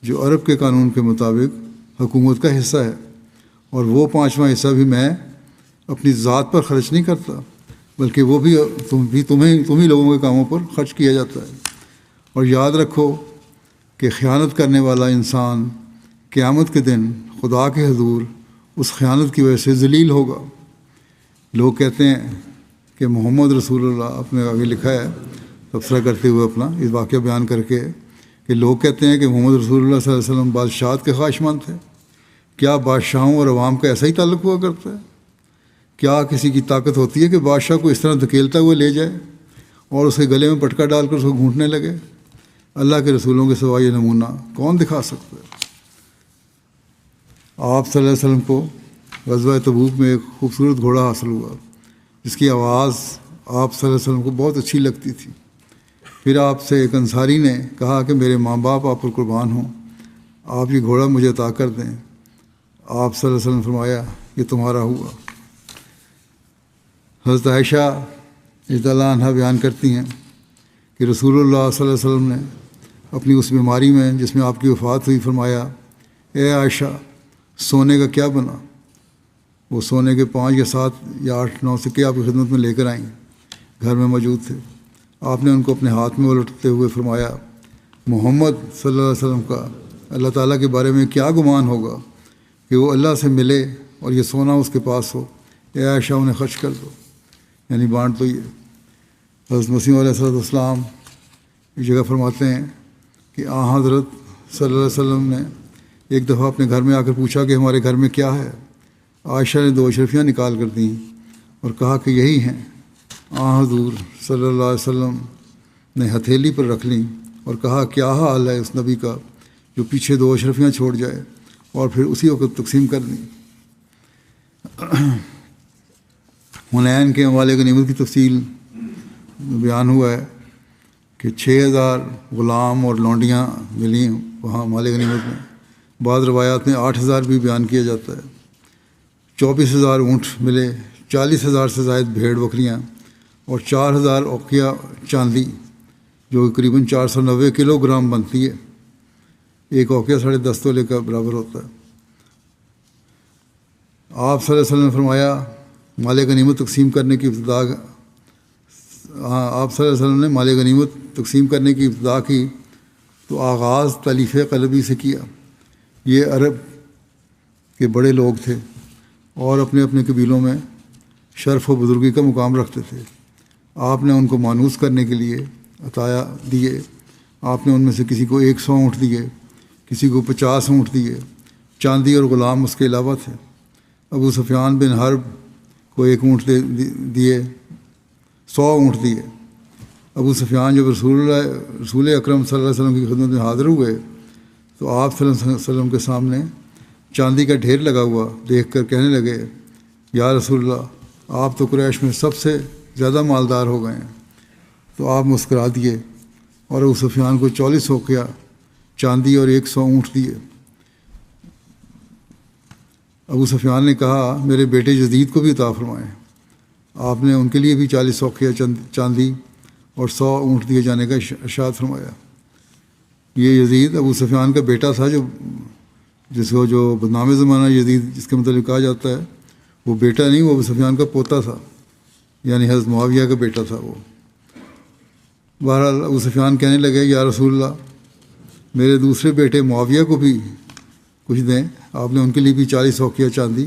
جو عرب کے قانون کے مطابق حکومت کا حصہ ہے، اور وہ 5واں حصہ بھی میں اپنی ذات پر خرچ نہیں کرتا، بلکہ وہ بھی تمہیں لوگوں کے کاموں پر خرچ کیا جاتا ہے۔ اور یاد رکھو کہ خیانت کرنے والا انسان قیامت کے دن خدا کے حضور اس خیانت کی وجہ سے ذلیل ہوگا۔ لوگ کہتے ہیں کہ محمد رسول اللہ، اپنے آگے لکھا ہے تبصرہ کرتے ہوئے اپنا اس واقعہ بیان کر کے، کہ لوگ کہتے ہیں کہ محمد رسول اللہ صلی اللہ علیہ وسلم بادشاہت کے خواہشمند تھے۔ کیا بادشاہوں اور عوام کا ایسا ہی تعلق ہوا کرتا ہے؟ کیا کسی کی طاقت ہوتی ہے کہ بادشاہ کو اس طرح دھکیلتا ہوا لے جائے اور اس کے گلے میں پٹکا ڈال کر اس کو گھونٹنے لگے؟ اللہ کے رسولوں کے سوا یہ نمونہ کون دکھا سکتا ہے؟ آپ صلی اللہ علیہ وسلم کو غزوہ تبوک میں ایک خوبصورت گھوڑا حاصل ہوا جس کی آواز آپ صلی اللہ علیہ وسلم کو بہت اچھی لگتی تھی۔ پھر آپ سے ایک انصاری نے کہا کہ میرے ماں باپ آپ پر قربان ہوں، آپ یہ گھوڑا مجھے عطا کر دیں۔ آپ صلی اللہ علیہ وسلم نے فرمایا یہ تمہارا ہوا۔ حضرت عائشہ رضی اللہ عنہا بیان کرتی ہیں کہ رسول اللہ صلی اللہ علیہ وسلم نے اپنی اس بیماری میں جس میں آپ کی وفات ہوئی فرمایا اے عائشہ، سونے کا کیا بنا؟ وہ سونے کے 5 یا 7 یا 8 9 سکے آپ کی خدمت میں لے کر آئیں، گھر میں موجود تھے۔ آپ نے ان کو اپنے ہاتھ میں الٹتے ہوئے فرمایا محمد صلی اللہ علیہ وسلم کا اللہ تعالیٰ کے بارے میں کیا گمان ہوگا کہ وہ اللہ سے ملے اور یہ سونا اس کے پاس ہو؟ اے عائشہ انہیں خرچ کر دو، یعنی بانٹ دو۔ یہ حضرت مسیح علیہ السلام ایک جگہ فرماتے ہیں کہ حضرت صلی اللہ علیہ وسلم نے ایک دفعہ اپنے گھر میں آ کر پوچھا کہ ہمارے گھر میں کیا ہے؟ عائشہ نے 2 اشرفیاں نکال کر دیں اور کہا کہ یہی ہیں۔ حضور صلی اللہ علیہ وسلم نے ہتھیلی پر رکھ لیں اور کہا کیا حال ہے اس نبی کا جو پیچھے 2 اشرفیاں چھوڑ جائے، اور پھر اسی وقت تقسیم کر دیں۔ حنین کے مال غنیمت کی تفصیل بیان ہوا ہے کہ 6000 غلام اور لونڈیاں ملی وہاں مال غنیمت میں۔ بعض روایات میں 8000 بھی بیان کیا جاتا ہے۔ 24000 اونٹ ملے، 40000 سے زائد بھیڑ بکریاں اور 4000 اوقیہ چاندی جو قریباً 490 کلو گرام بنتی ہے۔ ایک اوقیہ 10.5 تولے کا برابر ہوتا ہے۔ آپ صلی اللہ علیہ وسلم نے فرمایا مال غنیمت تقسیم کرنے کی ابتدا آپ صلی اللہ علیہ وسلم نے مال غنیمت تقسیم کرنے کی ابتدا کی تو آغاز تالیف قلبی سے کیا۔ یہ عرب کے بڑے لوگ تھے اور اپنے اپنے قبیلوں میں شرف و بزرگی کا مقام رکھتے تھے۔ آپ نے ان کو مانوس کرنے کے لیے عطایا دیے۔ آپ نے ان میں سے کسی کو 100 اونٹ دیے، کسی کو 50 اونٹ دیے۔ چاندی اور غلام اس کے علاوہ تھے۔ ابو سفیان بن حرب کو 1 اونٹ دیے، 100 اونٹ دیے۔ ابو سفیان جب رسول اکرم صلی اللہ علیہ وسلم کی خدمت میں حاضر ہوئے تو آپ صلی اللہ علیہ وسلم کے سامنے چاندی کا ڈھیر لگا ہوا دیکھ کر کہنے لگے، یا رسول اللہ، آپ تو قریش میں سب سے زیادہ مالدار ہو گئے ہیں۔ تو آپ مسکرا دیے اور ابو سفیان کو 40 اوقیہ چاندی اور 100 اونٹ دیے۔ ابو سفیان نے کہا، میرے بیٹے یزید کو بھی عطا فرمائیں۔ آپ نے ان کے لیے بھی 40 اوقیہ چاندی اور 100 اونٹ دیے جانے کا ارشاد فرمایا۔ یہ یزید ابو سفیان کا بیٹا تھا، جس کو جو بدنام زمانہ یزید جس کے متعلق کہا جاتا ہے، وہ بیٹا نہیں، وہ ابو سفیان کا پوتا تھا، یعنی حضرت معاویہ کا بیٹا تھا وہ۔ بہرحال ابو سفیان کہنے لگے، یا رسول اللہ، میرے دوسرے بیٹے معاویہ کو بھی کچھ دیں۔ آپ نے ان کے لیے بھی 40 اوقیہ چاندی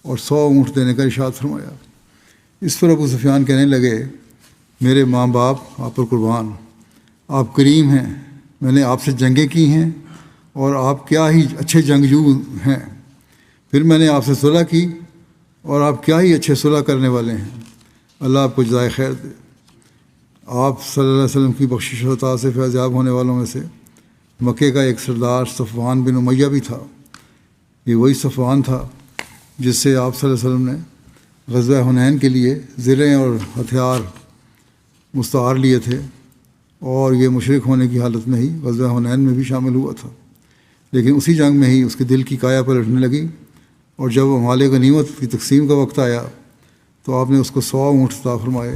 اور 100 اونٹ دینے کا ارشاد فرمایا۔ اس پر ابو سفیان کہنے لگے، میرے ماں باپ آپ پر قربان، آپ کریم ہیں، میں نے آپ سے جنگیں کی ہیں اور آپ کیا ہی اچھے جنگجو ہیں۔ پھر میں نے آپ سے صلح کی اور آپ کیا ہی اچھے صلح کرنے والے ہیں، اللہ آپ کو جزائے خیر دے۔ آپ صلی اللہ علیہ وسلم کی بخشش و عطا سے فیض یاب ہونے والوں میں سے مکے کا ایک سردار صفوان بن امیہ بھی تھا۔ یہ وہی صفوان تھا جس سے آپ صلی اللہ علیہ وسلم نے غزوہ حنین کے لیے زرہیں اور ہتھیار مستعار لیے تھے، اور یہ مشرک ہونے کی حالت میں ہی غزوہ حنین میں بھی شامل ہوا تھا۔ لیکن اسی جنگ میں ہی اس کے دل کی کایا پلٹنے لگی، اور جب مال غنیمت کی تقسیم کا وقت آیا تو آپ نے اس کو 100 اونٹ عطا فرمائے،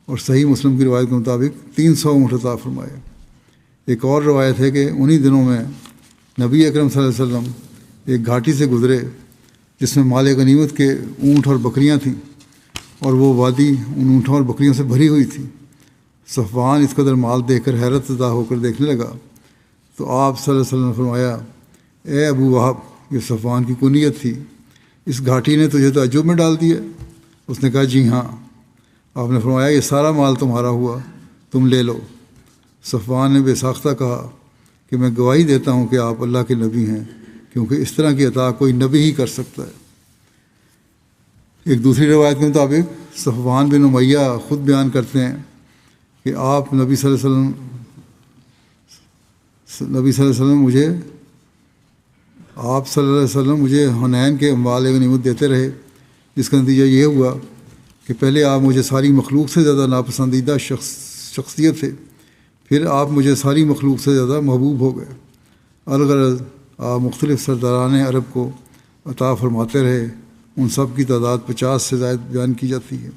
اور صحیح مسلم کی روایت کے مطابق 300 اونٹ عطا فرمائے۔ ایک اور روایت ہے کہ انہی دنوں میں نبی اکرم صلی اللہ علیہ وسلم ایک گھاٹی سے گزرے جس میں مال غنیمت کے اونٹ اور بکریاں تھیں، اور وہ وادی ان اونٹوں اور بکریوں سے بھری ہوئی تھی۔ صفوان اس قدر مال دیکھ کر حیرت زدہ ہو کر دیکھنے لگا تو آپ صلی اللہ علیہ وسلم نے فرمایا، اے ابو وہب، یہ صفوان کی کنیت تھی، اس گھاٹی نے تجھے تعجب میں ڈال دیا؟ اس نے کہا، جی ہاں۔ آپ نے فرمایا، یہ سارا مال تمہارا ہوا، تم لے لو۔ صفوان نے بے ساختہ کہا کہ میں گواہی دیتا ہوں کہ آپ اللہ کے نبی ہیں، کیونکہ اس طرح کی عطا کوئی نبی ہی کر سکتا ہے۔ ایک دوسری روایت کے مطابق صفوان بن امیہ خود بیان کرتے ہیں کہ آپ نبی صلی اللہ علیہ وسلم مجھے حنین کے مال غنیمت دیتے رہے، جس کا نتیجہ یہ ہوا کہ پہلے آپ مجھے ساری مخلوق سے زیادہ ناپسندیدہ شخصیت تھے، پھر آپ مجھے ساری مخلوق سے زیادہ محبوب ہو گئے۔ الغرض آپ مختلف سرداران عرب کو عطا فرماتے رہے، ان سب کی تعداد 50 سے زائد بیان کی جاتی ہے۔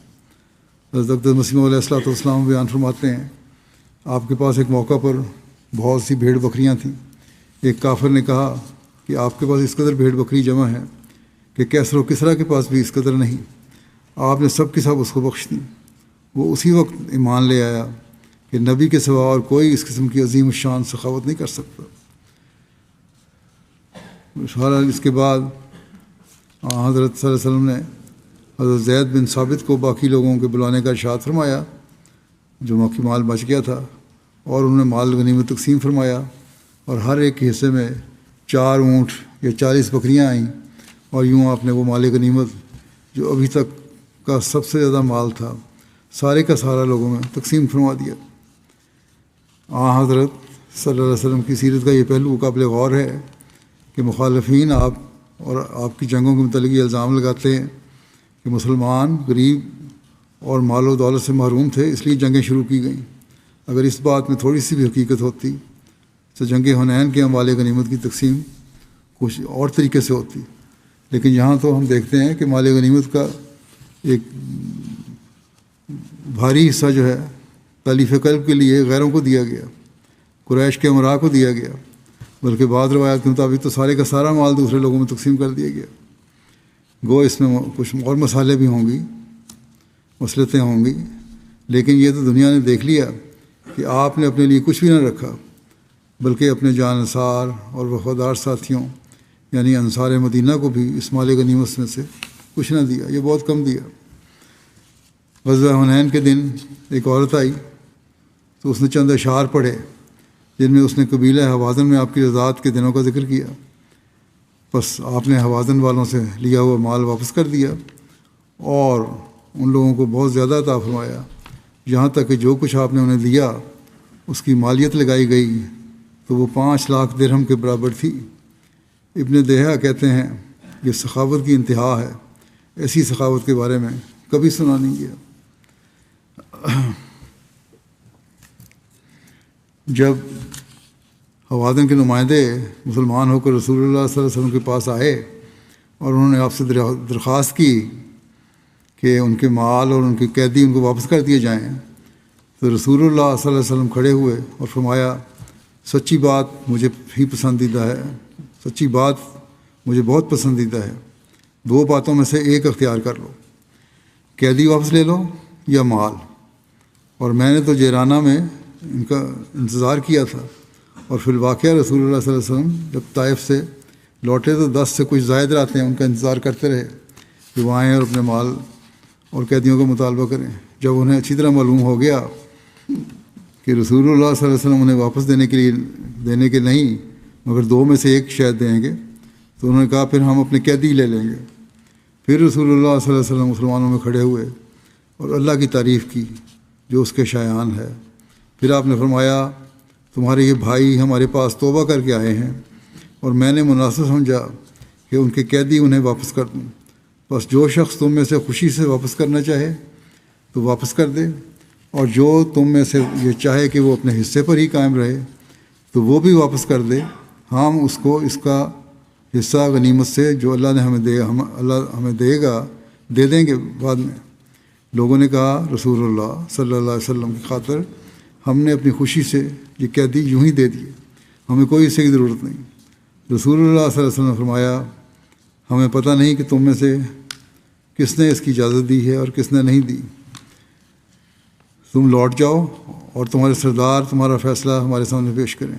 حضرت اقدس مسیح علیہ الصلوۃ والسلام بیان فرماتے ہیں، آپ کے پاس ایک موقع پر بہت سی بھیڑ بکریاں تھیں۔ ایک کافر نے کہا کہ آپ کے پاس اس قدر بھیڑ بکری جمع ہے کہ کیسر و کسریٰ کے پاس بھی اس قدر نہیں۔ آپ نے سب کی سب اس کو بخش دی۔ وہ اسی وقت ایمان لے آیا کہ نبی کے سوا اور کوئی اس قسم کی عظیم الشان سخاوت نہیں کر سکتا۔ بہرحال اس کے بعد حضرت صلی اللہ علیہ وسلم نے حضرت زید بن ثابت کو باقی لوگوں کے بلانے کا ارشاد فرمایا، جو باقی مال بچ گیا تھا، اور انہوں نے مال غنیمت تقسیم فرمایا، اور ہر ایک کے حصے میں 4 اونٹ یا 40 بکریاں آئیں، اور یوں آپ نے وہ مال غنیمت جو ابھی تک کا سب سے زیادہ مال تھا سارے کا سارا لوگوں میں تقسیم فرما دیا۔ حضرت صلی اللہ علیہ وسلم کی سیرت کا یہ پہلو قابل غور ہے کہ مخالفین آپ اور آپ کی جنگوں کے متعلق یہ الزام لگاتے ہیں کہ مسلمان غریب اور مال و دولت سے محروم تھے، اس لیے جنگیں شروع کی گئیں۔ اگر اس بات میں تھوڑی سی بھی حقیقت ہوتی تو جنگ حنین کے مال غنیمت کی تقسیم کچھ اور طریقے سے ہوتی، لیکن یہاں تو ہم دیکھتے ہیں کہ مال غنیمت کا ایک بھاری حصہ جو ہے تالیف قلب کے لیے غیروں کو دیا گیا، قریش کے امراء کو دیا گیا، بلکہ بعض روایات کے مطابق تو سارے کا سارا مال دوسرے لوگوں میں تقسیم کر دیا گیا۔ گو اس میں کچھ اور مسالے بھی ہوں گی، مصلحتیں ہوں گی، لیکن یہ تو دنیا نے دیکھ لیا کہ آپ نے اپنے لیے کچھ بھی نہ رکھا، بلکہ اپنے جانثار اور وفادار ساتھیوں یعنی انصار مدینہ کو بھی اس مال غنیمت میں سے کچھ نہ دیا، یہ بہت کم دیا۔ غزوہ حنین کے دن ایک عورت آئی تو اس نے چند اشعار پڑھے جن میں اس نے قبیلہ حوازن میں آپ کی رضاعت کے دنوں کا ذکر کیا۔ بس آپ نے حوازن والوں سے لیا ہوا مال واپس کر دیا اور ان لوگوں کو بہت زیادہ عطا فرمایا، یہاں تک کہ جو کچھ آپ نے انہیں دیا اس کی مالیت لگائی گئی تو وہ 5 لاکھ درہم کے برابر تھی۔ ابن دہیہ کہتے ہیں یہ سخاوت کی انتہا ہے، ایسی سخاوت کے بارے میں کبھی سنا نہیں گیا۔ جب حوازن کے نمائندے مسلمان ہو کر رسول اللہ صلی اللہ علیہ وسلم کے پاس آئے اور انہوں نے آپ سے درخواست کی کہ ان کے مال اور ان کے قیدی ان کو واپس کر دیے جائیں، تو رسول اللہ صلی اللہ علیہ وسلم کھڑے ہوئے اور فرمایا سچی بات مجھے ہی پسندیدہ ہے، سچی بات مجھے بہت پسندیدہ ہے، 2 باتوں میں سے ایک اختیار کر لو، قیدی واپس لے لو یا مال۔ اور میں نے تو جیرانہ میں ان کا انتظار کیا تھا، اور فی الواقعہ رسول اللہ صلی اللہ علیہ وسلم جب طائف سے لوٹے تو 10 سے کچھ زائد رہتے ہیں ان کا انتظار کرتے رہے کہ وہ آئیں اور اپنے مال اور قیدیوں کا مطالبہ کریں۔ جب انہیں اچھی طرح معلوم ہو گیا کہ رسول اللہ صلی اللہ علیہ وسلم انہیں واپس دینے کے نہیں مگر 2 میں سے ایک شاید دیں گے، تو انہوں نے کہا پھر ہم اپنے قیدی لے لیں گے۔ پھر رسول اللہ صلی اللہ علیہ وسلم مسلمانوں میں کھڑے ہوئے اور اللہ کی تعریف کی جو اس کے شایان ہے۔ پھر آپ نے فرمایا تمہارے یہ بھائی ہمارے پاس توبہ کر کے آئے ہیں اور میں نے مناسب سمجھا کہ ان کے قیدی انہیں واپس کر دوں، بس جو شخص تم میں سے خوشی سے واپس کرنا چاہے تو واپس کر دے، اور جو تم میں سے یہ چاہے کہ وہ اپنے حصے پر ہی قائم رہے تو وہ بھی واپس کر دے، ہم اس کو اس کا حصہ غنیمت سے جو اللہ نے ہمیں دے گا دے دیں گے بعد میں۔ لوگوں نے کہا رسول اللہ صلی اللہ علیہ وسلم کی خاطر ہم نے اپنی خوشی سے یہ قیدی یوں ہی دے دیے، ہمیں کوئی اس کی ضرورت نہیں۔ رسول اللہ صلی اللہ علیہ وسلم نے فرمایا ہمیں پتہ نہیں کہ تم میں سے کس نے اس کی اجازت دی ہے اور کس نے نہیں دی، تم لوٹ جاؤ اور تمہارے سردار تمہارا فیصلہ ہمارے سامنے پیش کریں۔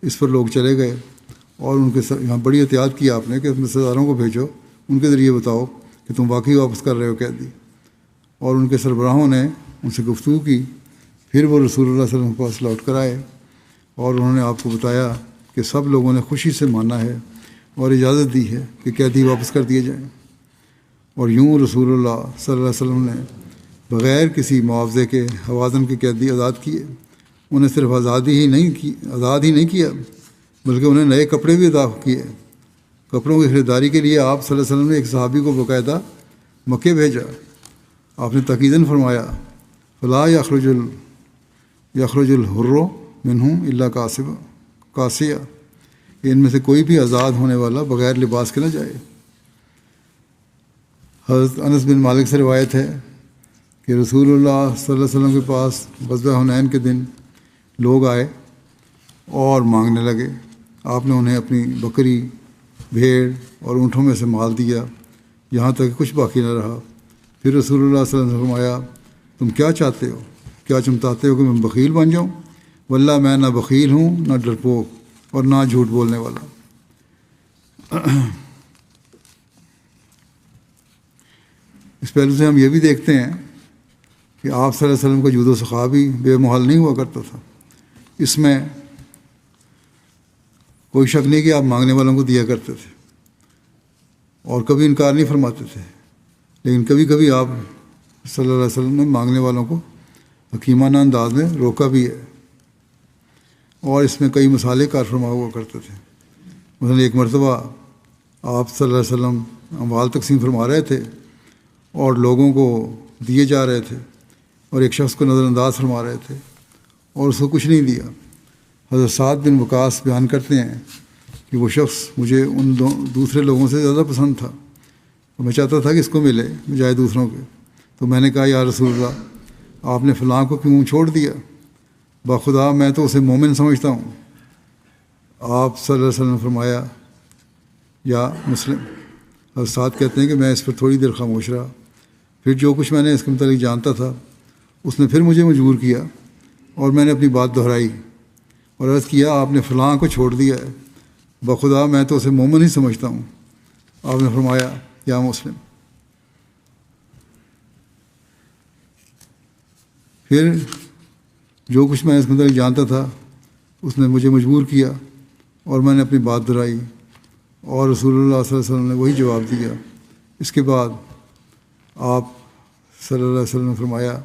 اس پر لوگ چلے گئے اور ان کے یہاں بڑی احتیاط کی آپ نے کہ اپنے سرداروں کو بھیجو، ان کے ذریعے بتاؤ کہ تم واقعی واپس کر رہے ہو قیدی، اور ان کے سربراہوں نے ان سے گفتگو کی۔ پھر وہ رسول اللہ صلی اللہ علیہ وسلم کے پاس لوٹ کر آئے اور انہوں نے آپ کو بتایا کہ سب لوگوں نے خوشی سے مانا ہے اور اجازت دی ہے کہ قیدی واپس کر دیے جائیں، اور یوں رسول اللہ صلی اللہ علیہ وسلم نے بغیر کسی معاوضے کے حوازن کے قیدی آزاد کیے۔ انہیں صرف آزاد ہی نہیں کیا بلکہ انہیں نئے کپڑے بھی عطا کیے۔ کپڑوں کی خریداری کے لیے آپ صلی اللہ علیہ وسلم نے ایک صحابی کو باقاعدہ مکے بھیجا۔ آپ نے تاکیداً فرمایا فلا یخرج الحر منہم الا کاسیہ، ان میں سے کوئی بھی آزاد ہونے والا بغیر لباس کے نہ جائے۔ حضرت انس بن مالک سے روایت ہے کہ رسول اللہ صلی اللہ علیہ وسلم کے پاس غزوہ حنین کے دن لوگ آئے اور مانگنے لگے۔ آپ نے انہیں اپنی بکری، بھیڑ اور اونٹوں میں سے مال دیا یہاں تک کہ کچھ باقی نہ رہا۔ پھر رسول اللہ صلی اللہ علیہ وسلم نے فرمایا تم کیا چاہتے ہو؟ کیا تم چاہتے ہو کہ میں بخیل بن جاؤں؟ واللہ میں نہ بخیل ہوں، نہ ڈرپوک اور نہ جھوٹ بولنے والا۔ اس پہلو سے ہم یہ بھی دیکھتے ہیں کہ آپ صلی اللہ علیہ وسلم کا جود و سخا بھی بے محال نہیں ہوا کرتا تھا۔ اس میں کوئی شک نہیں کہ آپ مانگنے والوں کو دیا کرتے تھے اور کبھی انکار نہیں فرماتے تھے، لیکن کبھی کبھی آپ صلی اللہ علیہ وسلم نے مانگنے والوں کو حکیمانہ انداز میں روکا بھی ہے، اور اس میں کئی مسالے کار فرما ہوا کرتے تھے۔ مثلا ایک مرتبہ آپ صلی اللہ علیہ وسلم اموال تقسیم فرما رہے تھے اور لوگوں کو دیے جا رہے تھے، اور ایک شخص کو نظر انداز فرما رہے تھے اور اس کو کچھ نہیں دیا۔ حضرت سعد بن وقاص بیان کرتے ہیں کہ وہ شخص مجھے ان دوسرے لوگوں سے زیادہ پسند تھا اور میں چاہتا تھا کہ اس کو ملے بجائے دوسروں کے، تو میں نے کہا یا رسول اللہ آپ نے فلاں کو کیوں چھوڑ دیا؟ باخدا میں تو اسے مومن سمجھتا ہوں۔ آپ صلی اللہ علیہ وسلم نے فرمایا یا مسلم۔ حضرت سعد کہتے ہیں کہ میں اس پر تھوڑی دیر خاموش رہا، پھر جو کچھ میں نے اس کے متعلق جانتا تھا اس نے پھر مجھے مجبور کیا اور میں نے اپنی بات دہرائی، اور عرض کیا آپ نے فلاں کو چھوڑ دیا ہے، بخدا میں تو اسے مومن ہی سمجھتا ہوں۔ آپ نے فرمایا یا مسلم۔ پھر جو کچھ میں اس کے متعلق جانتا تھا اس نے مجھے مجبور کیا اور میں نے اپنی بات دہرائی، اور رسول اللہ صلی اللہ علیہ وسلم نے وہی جواب دیا۔ اس کے بعد آپ صلی اللہ علیہ وسلم نے فرمایا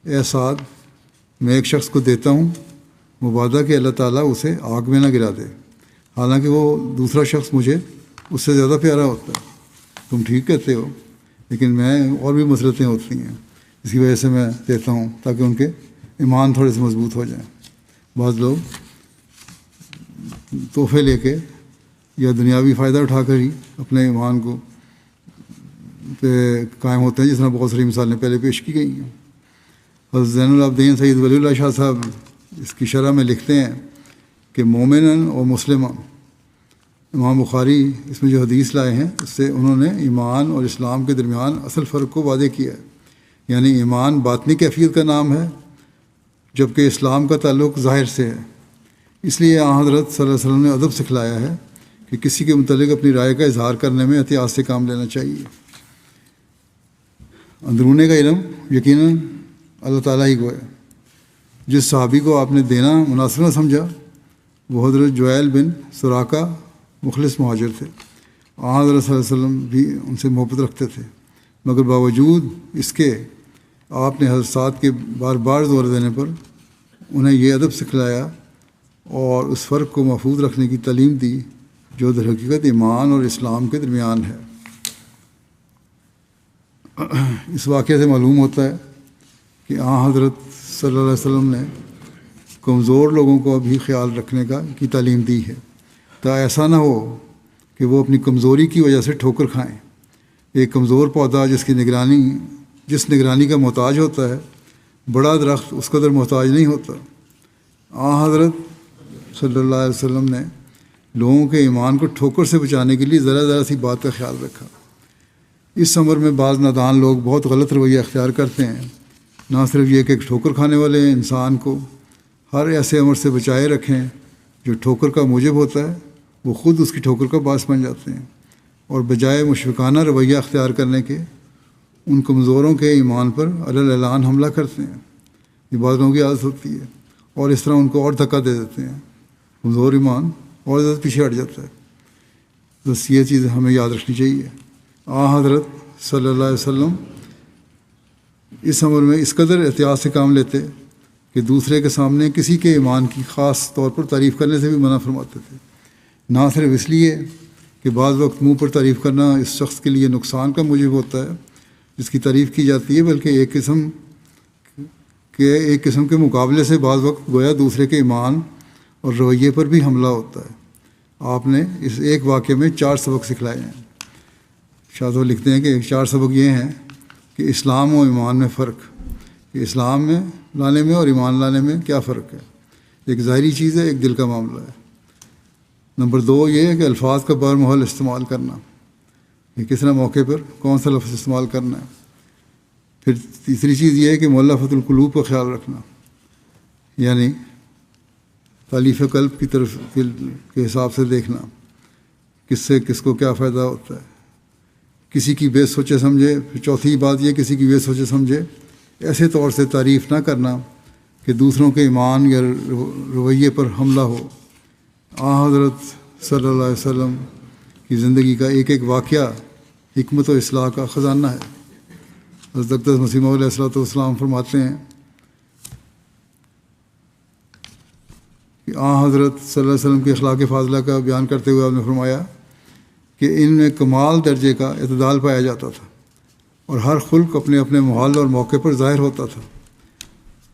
اے سعد، میں ایک شخص کو دیتا ہوں مبادہ کہ اللہ تعالیٰ اسے آگ میں نہ گرا دے، حالانکہ وہ دوسرا شخص مجھے اس سے زیادہ پیارا ہوتا ہے۔ تم ٹھیک کہتے ہو، لیکن میں اور بھی مسلطیں ہوتی ہیں، اس کی وجہ سے میں دیتا ہوں تاکہ ان کے ایمان تھوڑے سے مضبوط ہو جائیں۔ بعض لوگ تحفے لے کے یا دنیاوی فائدہ اٹھا کر ہی اپنے ایمان کو پہ قائم ہوتے ہیں، جس طرح بہت ساری مثالیں پہلے پیش کی گئی ہیں۔ حضرت زین العابدین سید ولی اللہ شاہ صاحب اس کی شرح میں لکھتے ہیں کہ مومنن اور مسلمان، امام بخاری اس میں جو حدیث لائے ہیں اس سے انہوں نے ایمان اور اسلام کے درمیان اصل فرق کو واضح کیا ہے، یعنی ایمان باطنی کیفیت کا نام ہے جبکہ اسلام کا تعلق ظاہر سے ہے۔ اس لیے آن حضرت صلی اللہ علیہ وسلم نے ادب سکھلایا ہے کہ کسی کے متعلق اپنی رائے کا اظہار کرنے میں احتیاط سے کام لینا چاہیے۔ اندرونے کا علم یقیناً اللہ تعالیٰ ہی کو ہے۔ جس صحابی کو آپ نے دینا مناسب نہ سمجھا وہ حضرت جویل بن سراقہ مخلص مہاجر تھے۔ آن حضرت صلی اللہ علیہ وسلم بھی ان سے محبت رکھتے تھے، مگر باوجود اس کے آپ نے حضرت سعد کے بار بار زور دینے پر انہیں یہ ادب سکھلایا اور اس فرق کو محفوظ رکھنے کی تعلیم دی جو در حقیقت ایمان اور اسلام کے درمیان ہے۔ اس واقعے سے معلوم ہوتا ہے کہ حضرت صلی اللہ علیہ وسلم نے کمزور لوگوں کو بھی خیال رکھنے کی تعلیم دی ہے، تا ایسا نہ ہو کہ وہ اپنی کمزوری کی وجہ سے ٹھوکر کھائیں۔ ایک کمزور پودا جس نگرانی کا محتاج ہوتا ہے، بڑا درخت اس قدر محتاج نہیں ہوتا۔ حضرت صلی اللہ علیہ وسلم نے لوگوں کے ایمان کو ٹھوکر سے بچانے کے لیے ذرا ذرا سی بات کا خیال رکھا۔ اس عمر میں بعض نادان لوگ بہت غلط رویہ اختیار کرتے ہیں، نہ صرف یہ کہ ایک ٹھوکر کھانے والے انسان کو ہر ایسے عمر سے بچائے رکھیں جو ٹھوکر کا موجب ہوتا ہے، وہ خود اس کی ٹھوکر کا باعث بن جاتے ہیں، اور بجائے مشفقانہ رویہ اختیار کرنے کے ان کمزوروں کے ایمان پر علی اعلان حملہ کرتے ہیں۔ یہ بعض لوگوں کی عادت ہوتی ہے، اور اس طرح ان کو اور دھکا دے دیتے ہیں، کمزور ایمان اور زیادہ پیچھے ہٹ جاتا ہے۔ بس یہ چیز ہمیں یاد رکھنی چاہیے۔ حضرت صلی اللہ علیہ وسلم اس عمر میں اس قدر احتیاط سے کام لیتے کہ دوسرے کے سامنے کسی کے ایمان کی خاص طور پر تعریف کرنے سے بھی منع فرماتے تھے، نہ صرف اس لیے کہ بعض وقت منہ پر تعریف کرنا اس شخص کے لیے نقصان کا موجب ہوتا ہے جس کی تعریف کی جاتی ہے، بلکہ ایک قسم کے مقابلے سے بعض وقت گویا دوسرے کے ایمان اور رویے پر بھی حملہ ہوتا ہے۔ آپ نے اس ایک واقعے میں 4 سبق سکھلائے ہیں۔ شاہ صاحب لکھتے ہیں کہ 4 سبق یہ ہیں کہ اسلام و ایمان میں فرق، کہ اسلام میں لانے میں اور ایمان لانے میں کیا فرق ہے۔ ایک ظاہری چیز ہے، ایک دل کا معاملہ ہے۔ نمبر 2 یہ ہے کہ الفاظ کا برمحل استعمال کرنا، کہ کس طرح موقع پر کون سا لفظ استعمال کرنا ہے۔ پھر تیسری چیز یہ ہے کہ مؤلفۃ القلوب کا خیال رکھنا، یعنی تالیف قلب کی طرف کے حساب سے دیکھنا کس سے کس کو کیا فائدہ ہوتا ہے، کسی کی بے سوچے سمجھے۔ پھر چوتھی بات یہ کسی کی بے سوچے سمجھے ایسے طور سے تعریف نہ کرنا کہ دوسروں کے ایمان یا رویے پر حملہ ہو۔ حضرت صلی اللہ علیہ وسلم کی زندگی کا ایک ایک واقعہ حکمت و اصلاح کا خزانہ ہے۔ حضرت اقدس مسیح موعود علیہ السلام فرماتے ہیں کہ حضرت صلی اللہ علیہ وسلم کے اخلاق فاضلہ کا بیان کرتے ہوئے آپ نے فرمایا کہ ان میں کمال درجے کا اعتدال پایا جاتا تھا، اور ہر خلق اپنے اپنے محل اور موقع پر ظاہر ہوتا تھا،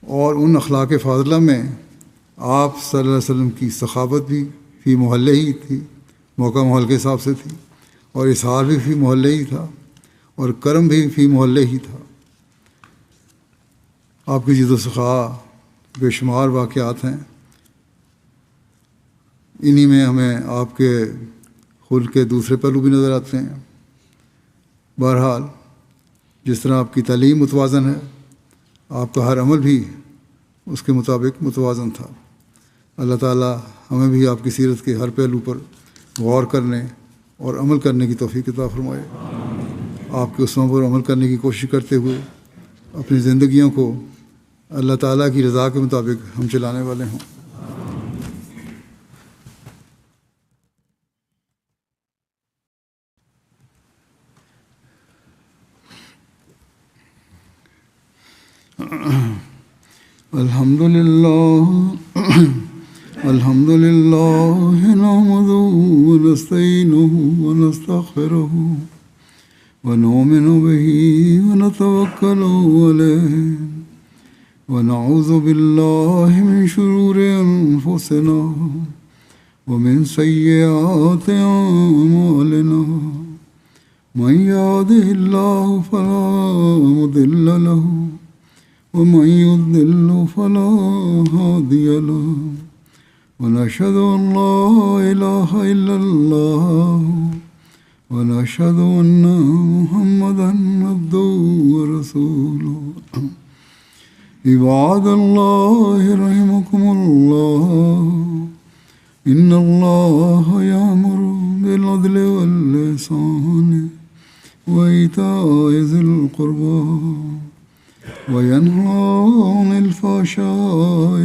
اور ان اخلاق فاضلہ میں آپ صلی اللہ علیہ وسلم کی سخاوت بھی فی محلے ہی تھی، موقع محل کے حساب سے تھی، اور اظہار بھی فی محلے ہی تھا، اور کرم بھی فی محلے ہی تھا۔ آپ کی جد و سخا بے شمار واقعات ہیں، انہی میں ہمیں آپ کے خلق کے دوسرے پہلو بھی نظر آتے ہیں۔ بہرحال جس طرح آپ کی تعلیم متوازن ہے، آپ کا ہر عمل بھی اس کے مطابق متوازن تھا۔ اللہ تعالیٰ ہمیں بھی آپ کی سیرت کے ہر پہلو پر غور کرنے اور عمل کرنے کی توفیق عطا فرمائے۔ آپ کے اصولوں پر عمل کرنے کی کوشش کرتے ہوئے اپنی زندگیوں کو اللہ تعالیٰ کی رضا کے مطابق ہم چلانے والے ہوں۔ الحمد للہ نحمده ونستعینه ونستغفره ونؤمن به ونتوکل علیہ ونعوذ باللہ من شرور انفسنا ومن سیئات اعمالنا من يهده الله فلا مضل له ومن يضلل فلا هادي له ونشهد أن لا إله إلا الله ونشهد أن محمدا عبده ورسوله عباد الله رحمكم الله إن الله يأمر بالعدل والإحسان وإيتاء ذي القربى وينهى عن الفحشاء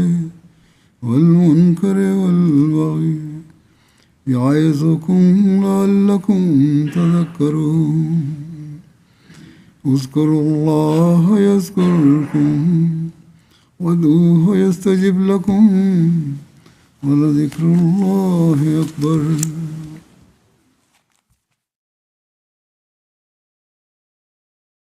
والمنكر والبغي يعظكم لعلكم تذكرون اذكروا الله يذكركم وادعوه يستجب لكم ولذكر الله أكبر